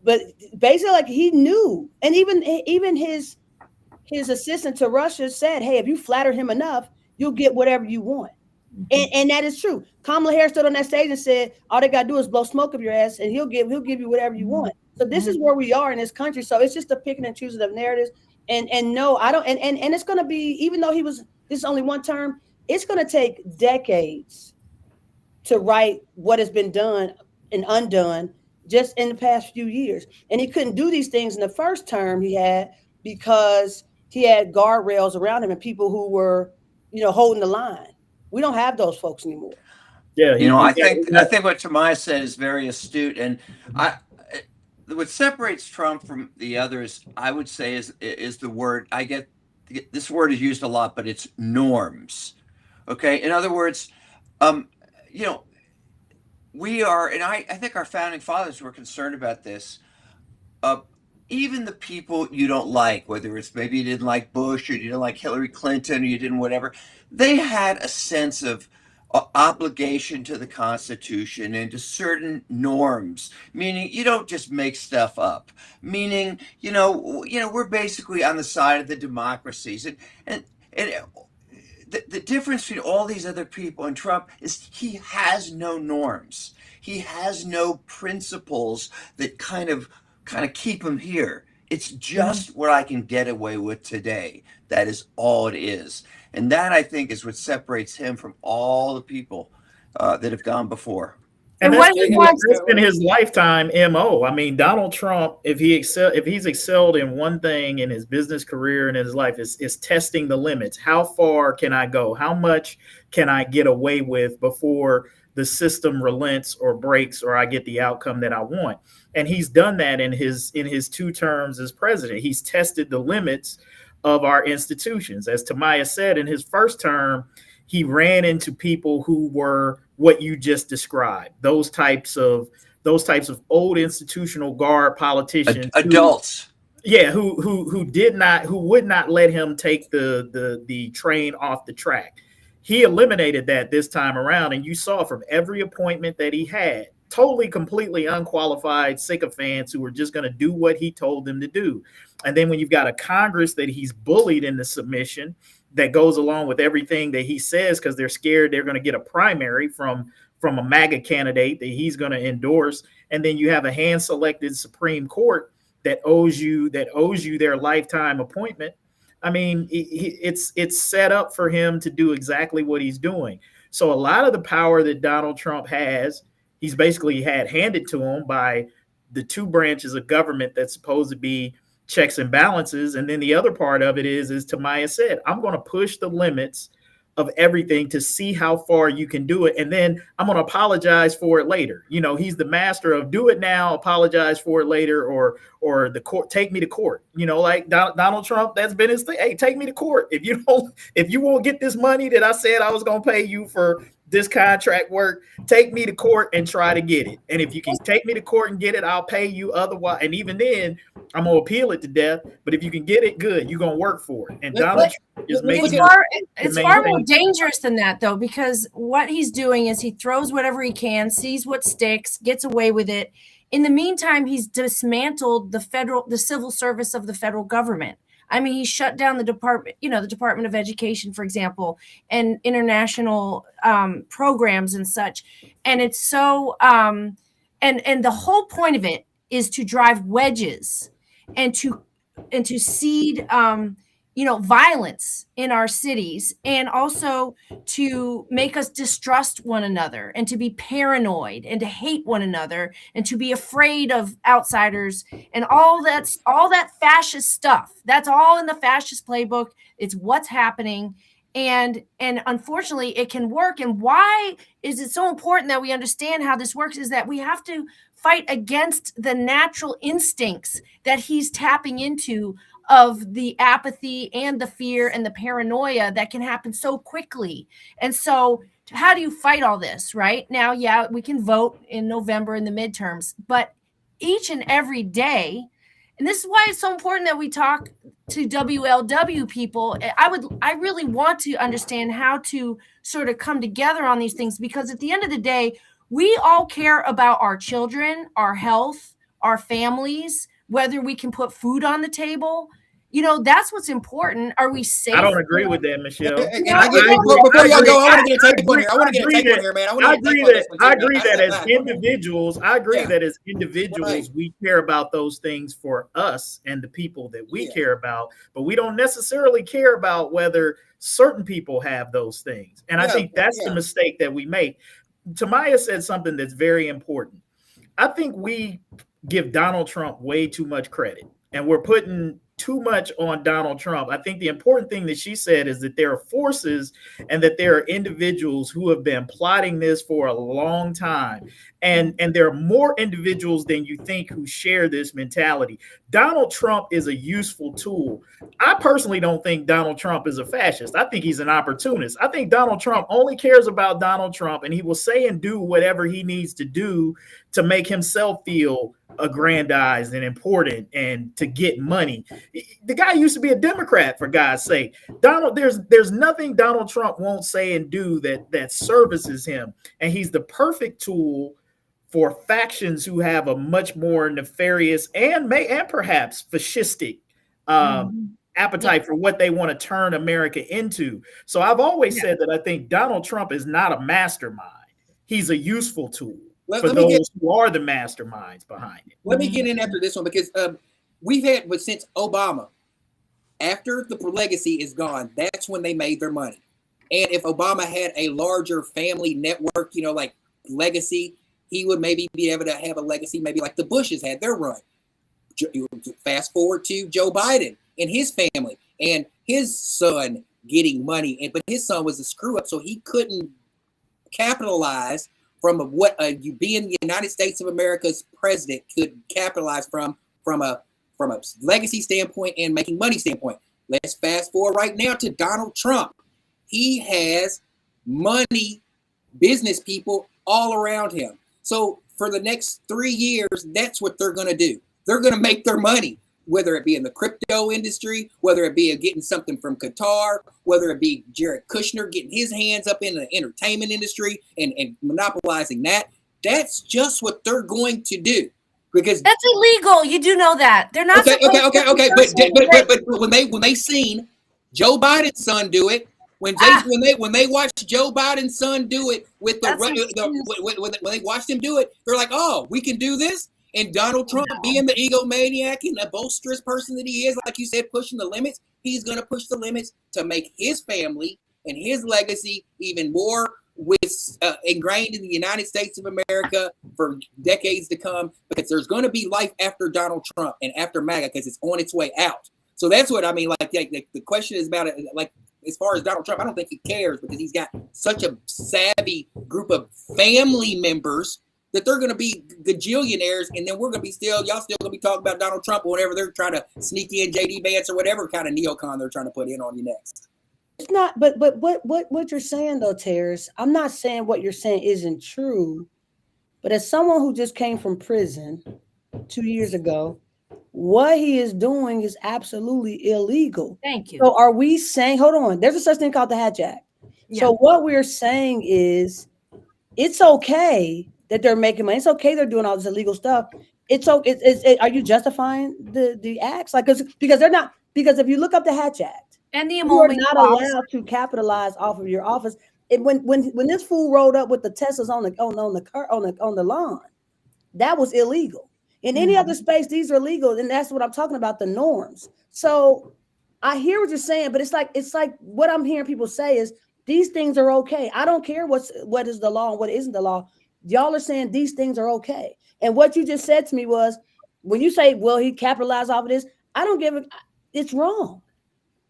But basically, like he knew, and even his assistant to Russia said, "Hey, if you flatter him enough, you'll get whatever you want." And that is true. Kamala Harris stood on that stage and said, "All they gotta do is blow smoke up your ass, and he'll give you whatever you want." So this is where we are in this country. So it's just a picking and choosing of narratives. And no, I don't. And it's going to be, even though this is only one term, it's going to take decades to right what has been done and undone just in the past few years. And he couldn't do these things in the first term he had because he had guardrails around him and people who were, holding the line. We don't have those folks anymore. Yeah, I think what Tobias said is very astute, and what separates Trump from the others, I would say, is the word. This word is used a lot, but it's norms. Okay, in other words, we are, and I think our founding fathers were concerned about this. Even the people you don't like, whether it's maybe you didn't like Bush or you didn't like Hillary Clinton or you didn't whatever, they had a sense of obligation to the Constitution and to certain norms, meaning you don't just make stuff up, meaning we're basically on the side of the democracies, and the difference between all these other people and Trump is he has no norms, he has no principles that kind of keep him here. It's just what I can get away with today. That is all it is. And that, I think, is what separates him from all the people that have gone before. And that's been his lifetime MO. I mean, Donald Trump, if he's excelled in one thing in his business career and in his life, is testing the limits. How far can I go? How much can I get away with before the system relents or breaks or I get the outcome that I want? And he's done that in his 2 terms as president. He's tested the limits of our institutions. As Tamaya said, in his first term, he ran into people who were what you just described. Those types of old institutional guard politicians, adults. Who would not let him take the train off the track. He eliminated that this time around, and you saw from every appointment that he had, totally, completely unqualified sycophants who were just going to do what he told them to do. And then when you've got a Congress that he's bullied into submission, that goes along with everything that he says because they're scared they're going to get a primary from a MAGA candidate that he's going to endorse. And then you have a hand-selected Supreme Court that owes you their lifetime appointment. I mean, it's set up for him to do exactly what he's doing. So a lot of the power that Donald Trump has, he's basically had handed to him by the 2 branches of government that's supposed to be checks and balances. And then the other part of it is Tamaya said, I'm going to push the limits of everything to see how far you can do it. And then I'm going to apologize for it later. He's the master of do it now, apologize for it later, or the court, take me to court. Like Donald Trump, that's been his thing. Hey, take me to court. If you won't get this money that I said I was going to pay you for this contract work, take me to court and try to get it. And if you can take me to court and get it, I'll pay you. Otherwise, and even then, I'm going to appeal it to death. But if you can get it, good. You're going to work for it. And Donald Trump is making it's far more dangerous than that, though, because what he's doing is he throws whatever he can, sees what sticks, gets away with it. In the meantime, he's dismantled the civil service of the federal government. I mean, he shut down the Department of Education, for example, and international programs and such. And it's so, and the whole point of it is to drive wedges and to seed, violence in our cities, and also to make us distrust one another and to be paranoid and to hate one another and to be afraid of outsiders and all that fascist stuff. That's all in the fascist playbook. It's what's happening. And unfortunately, it can work. And why is it so important that we understand how this works is that we have to fight against the natural instincts that he's tapping into of the apathy and the fear and the paranoia that can happen so quickly. And so how do you fight all this right now? Yeah, we can vote in November in the midterms, but each and every day, and this is why it's so important that we talk to WLW people. I really want to understand how to sort of come together on these things, because at the end of the day, we all care about our children, our health, our families, whether we can put food on the table. You know, that's what's important. Are we safe? I don't agree with that, Michelle. Before y'all go, I want to get a take on here. I want to get a take on here, man. I agree that as individuals, that as individuals, we care about those things for us and the people that we care about, but we don't necessarily care about whether certain people have those things. And I think that's the mistake that we make. Tamaya said something that's very important. I think we give Donald Trump way too much credit, and we're putting too much on Donald Trump. I think the important thing that she said is that there are forces and that there are individuals who have been plotting this for a long time. And there are more individuals than you think who share this mentality. Donald Trump is a useful tool. I personally don't think Donald Trump is a fascist. I think he's an opportunist. I think Donald Trump only cares about Donald Trump, and he will say and do whatever he needs to do to make himself feel aggrandized and important and to get money. The guy used to be a Democrat, for God's sake. There's nothing Donald Trump won't say and do that services him, and he's the perfect tool for factions who have a much more nefarious and perhaps fascistic appetite for what they want to turn America into. So I've always said that I think Donald Trump is not a mastermind. He's a useful tool for those who are the masterminds behind it. Let me get in after this one, because we've had, since Obama, after the legacy is gone, that's when they made their money. And if Obama had a larger family network, like legacy, he would maybe be able to have a legacy, maybe like the Bushes had their run. Fast forward to Joe Biden and his family and his son getting money, but his son was a screw up, so he couldn't capitalize from what you being the United States of America's president could capitalize from a legacy standpoint and making money standpoint. Let's fast forward right now to Donald Trump. He has money, business people all around him. So for the next 3 years, that's what they're going to do. They're going to make their money, whether it be in the crypto industry, whether it be getting something from Qatar, whether it be Jared Kushner getting his hands up in the entertainment industry and monopolizing that. That's just what they're going to do, because that's illegal. You do know that they're not. Okay. But when they seen Joe Biden's son do it, when they watched Joe Biden's son do it when they watched him do it, they're like, oh, we can do this. And Donald Trump, being the egomaniac and the boisterous person that he is, like you said, pushing the limits, he's going to push the limits to make his family and his legacy even more ingrained in the United States of America for decades to come, because there's going to be life after Donald Trump and after MAGA, because it's on its way out. So that's what I mean. Like the question is about it. Like, as far as Donald Trump, I don't think he cares, because he's got such a savvy group of family members that they're going to be gajillionaires, and then we're going to be y'all still going to be talking about Donald Trump or whatever they're trying to sneak in, JD Vance or whatever kind of neocon they're trying to put in on you next. It's not, but what you're saying though, Tarris, I'm not saying what you're saying isn't true, but as someone who just came from prison 2 years ago, what he is doing is absolutely illegal. Thank you. So are we saying, hold on, there's a such thing called the Hatch Act. Yeah. So what we're saying is it's okay that they're making money. It's okay they're doing all this illegal stuff. It's okay. Are you justifying the acts? Like, because they're not, because if you look up the Hatch Act, and the you are not allowed to capitalize off of your office. When this fool rolled up with the Teslas on the lawn, that was illegal. In any other space, these are legal, and that's what I'm talking about, the norms. So I hear what you're saying, but it's like what I'm hearing people say is these things are okay. I don't care what is the law and what isn't the law. Y'all are saying these things are okay. And what you just said to me was, when you say, well, he capitalized off of this, I don't give it. It's wrong.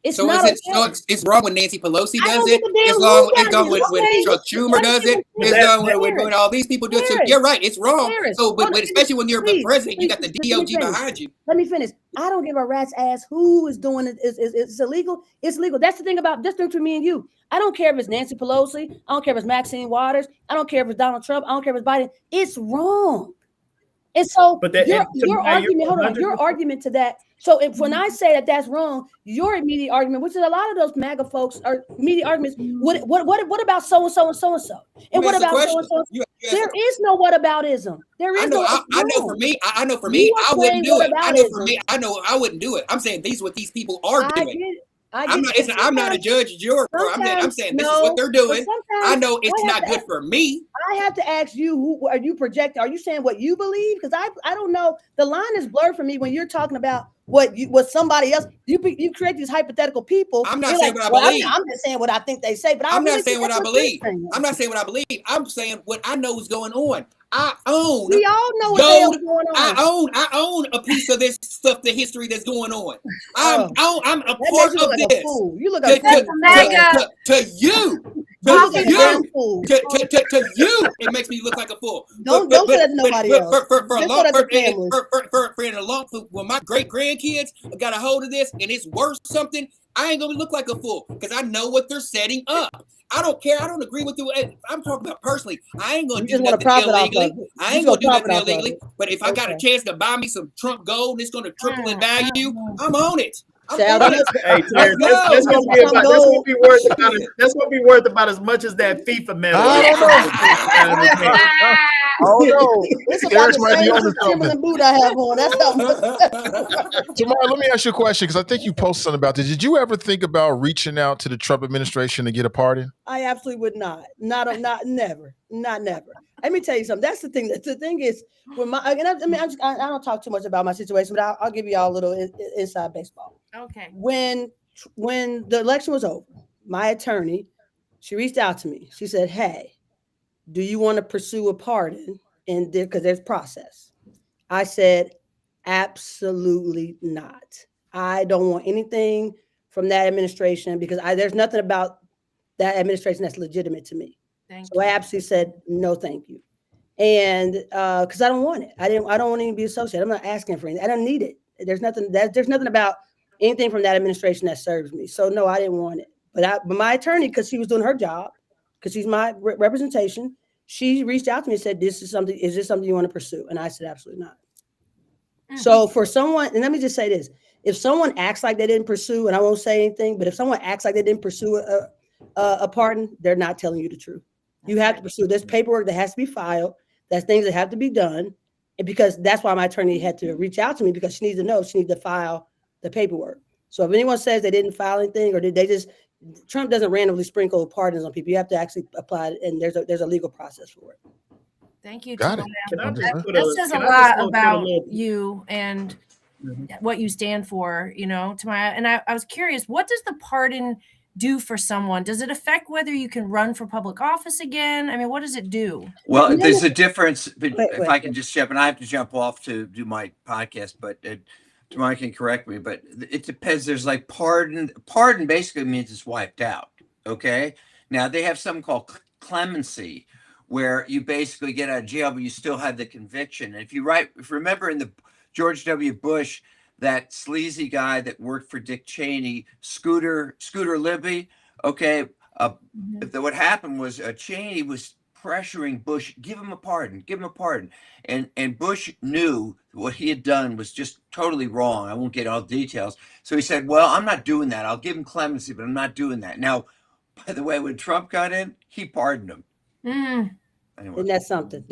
It's So not is it? okay. So it's wrong when Nancy Pelosi I does don't it. give a damn It's who wrong. does It's wrong it. when Okay, Chuck Schumer does it. It's That- wrong when all these people do it. So Tarris, you're right. It's wrong. Tarris, So, hold on, but especially when you're the please, president, you got the please, let me DOG finish. behind you. Let me finish. I don't give a rat's ass who is doing it. It's illegal. It's legal. That's the thing about just between me and you. I don't care if it's Nancy Pelosi. I don't care if it's Maxine Waters. I don't care if it's Donald Trump. I don't care if it's Biden. It's wrong. And so But that- your and to my- argument, hold on, your 100%. argument to that. So if when I say that that's wrong, your immediate argument, which is a lot of those MAGA folks are immediate arguments. What about so and so and so and so? And what That's the about so question. and so? You asked There the- is no whataboutism. There is I know. no. I know. For me, I know. For You me, are I wouldn't saying do it. I know. For whataboutism. me, I know. I wouldn't do it. I'm saying these what these people are I doing. get. I I'm get. not. It's, I'm not a judge, juror. I'm saying this is what they're doing. I know it's not good for me. I have to ask you, who are you projecting? Are you saying what you believe? Because I don't know. The line is blurred for me when you're talking about what somebody else. You create these hypothetical people. I'm not You're saying like, what I believe. I'm just saying what I think they say. But I'm really not saying think what I that's you're believe. saying. I'm not saying what I believe. I'm saying what I know is going on. I own. We all know what the hell's going on. I own a piece of this stuff, the history that's going on. I'm a That makes part you look of like this. a fool. You look To, like a to, to you, You look like a damn fool. to you, it makes me look like a fool. Don't say that to nobody else. For a Just long, say that to families. for in a long, when my great grandkids got a hold of this and it's worth something, I ain't gonna look like a fool because I know what they're setting up. I don't care. I don't agree with you. I'm talking about personally. I ain't gonna do nothing illegally. I ain't gonna do nothing illegally. But if I got a chance to buy me some Trump gold and it's gonna triple in value, I'm on it. Hey, Tarris, that's gonna be about. That's gonna be worth about. That's gonna be worth about as much as that FIFA medal. Oh no! It's about the same Timberland boot I have on. That's how Tamara, let me ask you a question because I think you posted something about this. Did you ever think about reaching out to the Trump administration to get a pardon? I absolutely would not. Not never. Not never. Let me tell you something. That's the thing. The thing is, when I don't talk too much about my situation, but I'll give you all a little inside baseball. Okay. When the election was over, my attorney, she reached out to me. She said, "Hey, do you want to pursue a pardon?" And because there's process. I said, absolutely not. I don't want anything from that administration because there's nothing about that administration that's legitimate to me. So I absolutely said no, thank you. And because I don't want it. I don't want to be associated. I'm not asking for anything. I don't need it. There's nothing about anything from that administration that serves me. So no, I didn't want it. But my attorney, because she was doing her job, because she's my representation, she reached out to me and said, is this something you want to pursue? And I said, absolutely not. Mm-hmm. So for someone, and let me just say this, if someone acts like they didn't pursue, and I won't say anything, but if someone acts like they didn't pursue a pardon, they're not telling you the truth. You have to pursue. There's paperwork that has to be filed. There's things that have to be done. And because that's why my attorney had to reach out to me, because she needs to know, she needs to file the paperwork. So if anyone says they didn't file anything, or Trump doesn't randomly sprinkle pardons on people. You have to actually apply it, and there's a legal process for it. Thank you. Got it. That says a lot about you and what you stand for, Tamara. And I was curious, what does the pardon do for someone? Does it affect whether you can run for public office again? I mean, what does it do? Well, there's a difference. If I can just jump, and I have to jump off to do my podcast, but Tamara can correct me, but it depends. There's like pardon. Pardon basically means it's wiped out. Okay. Now they have something called clemency, where you basically get out of jail, but you still have the conviction. And if you remember in the George W. Bush, that sleazy guy that worked for Dick Cheney, Scooter Libby. Okay. What happened was Cheney was pressuring Bush, give him a pardon. And Bush knew what he had done was just totally wrong. I won't get all details. So he said, well, I'm not doing that. I'll give him clemency, but I'm not doing that. Now, by the way, when Trump got in, he pardoned him. Anyway. And that's something.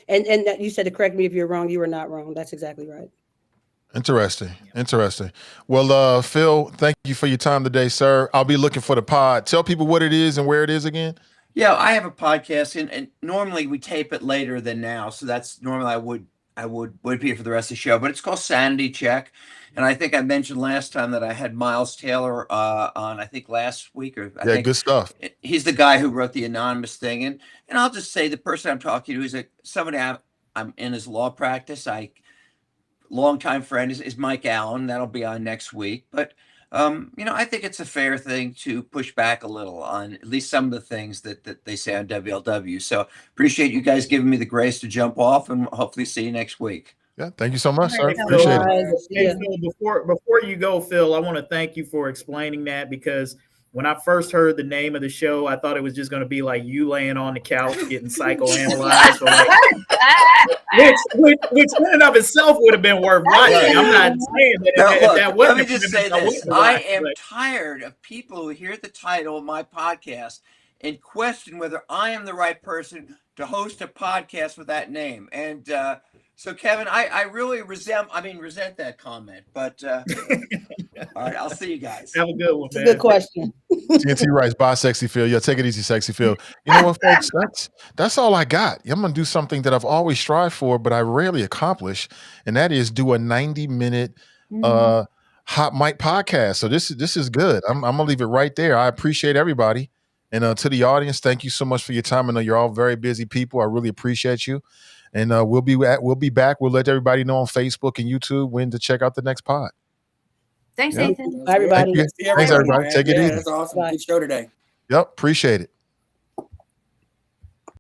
And you said to correct me if you're wrong. You were not wrong. That's exactly right. Interesting. Well, Phil, thank you for your time today, sir. I'll be looking for the pod. Tell people what it is and where it is again. Yeah, I have a podcast, and normally we tape it later than now. So that's normally I would be here for the rest of the show, but it's called Sanity Check. And I think I mentioned last time that I had Miles Taylor on, I think last week, or I think good stuff. He's the guy who wrote the anonymous thing. And I'll just say the person I'm talking to is somebody I'm in his law practice. Longtime friend is Mike Allen. That'll be on next week. But I think it's a fair thing to push back a little on at least some of the things that they say on WLW. So appreciate you guys giving me the grace to jump off, and hopefully see you next week. Yeah, thank you so much, sir. Hey, Phil, Appreciate it. Hey, Phil, before you go, Phil, I want to thank you for explaining that, because when I first heard the name of the show, I thought it was just going to be like you laying on the couch getting psychoanalyzed, which in and of itself would have been worth watching. I'm not saying that if that wasn't. Let me just say this: I am tired of people who hear the title of my podcast and question whether I am the right person to host a podcast with that name. And so, Kevin, I really resent that comment. But all right, I'll see you guys. Have a good one, man. Good question. TNT writes, bye, Sexy Phil. Yeah, take it easy, Sexy Phil. You know what, folks? That's all I got. I'm going to do something that I've always strived for, but I rarely accomplish, and that is do a 90-minute hot mic podcast. So this is good. I'm going to leave it right there. I appreciate everybody. And to the audience, thank you so much for your time. I know you're all very busy people. I really appreciate you. And we'll be back. We'll let everybody know on Facebook and YouTube when to check out the next pod. Thanks, Nathan. Bye, everybody. Thanks, everybody. Take it easy. That's awesome. Good show today. Yep, appreciate it.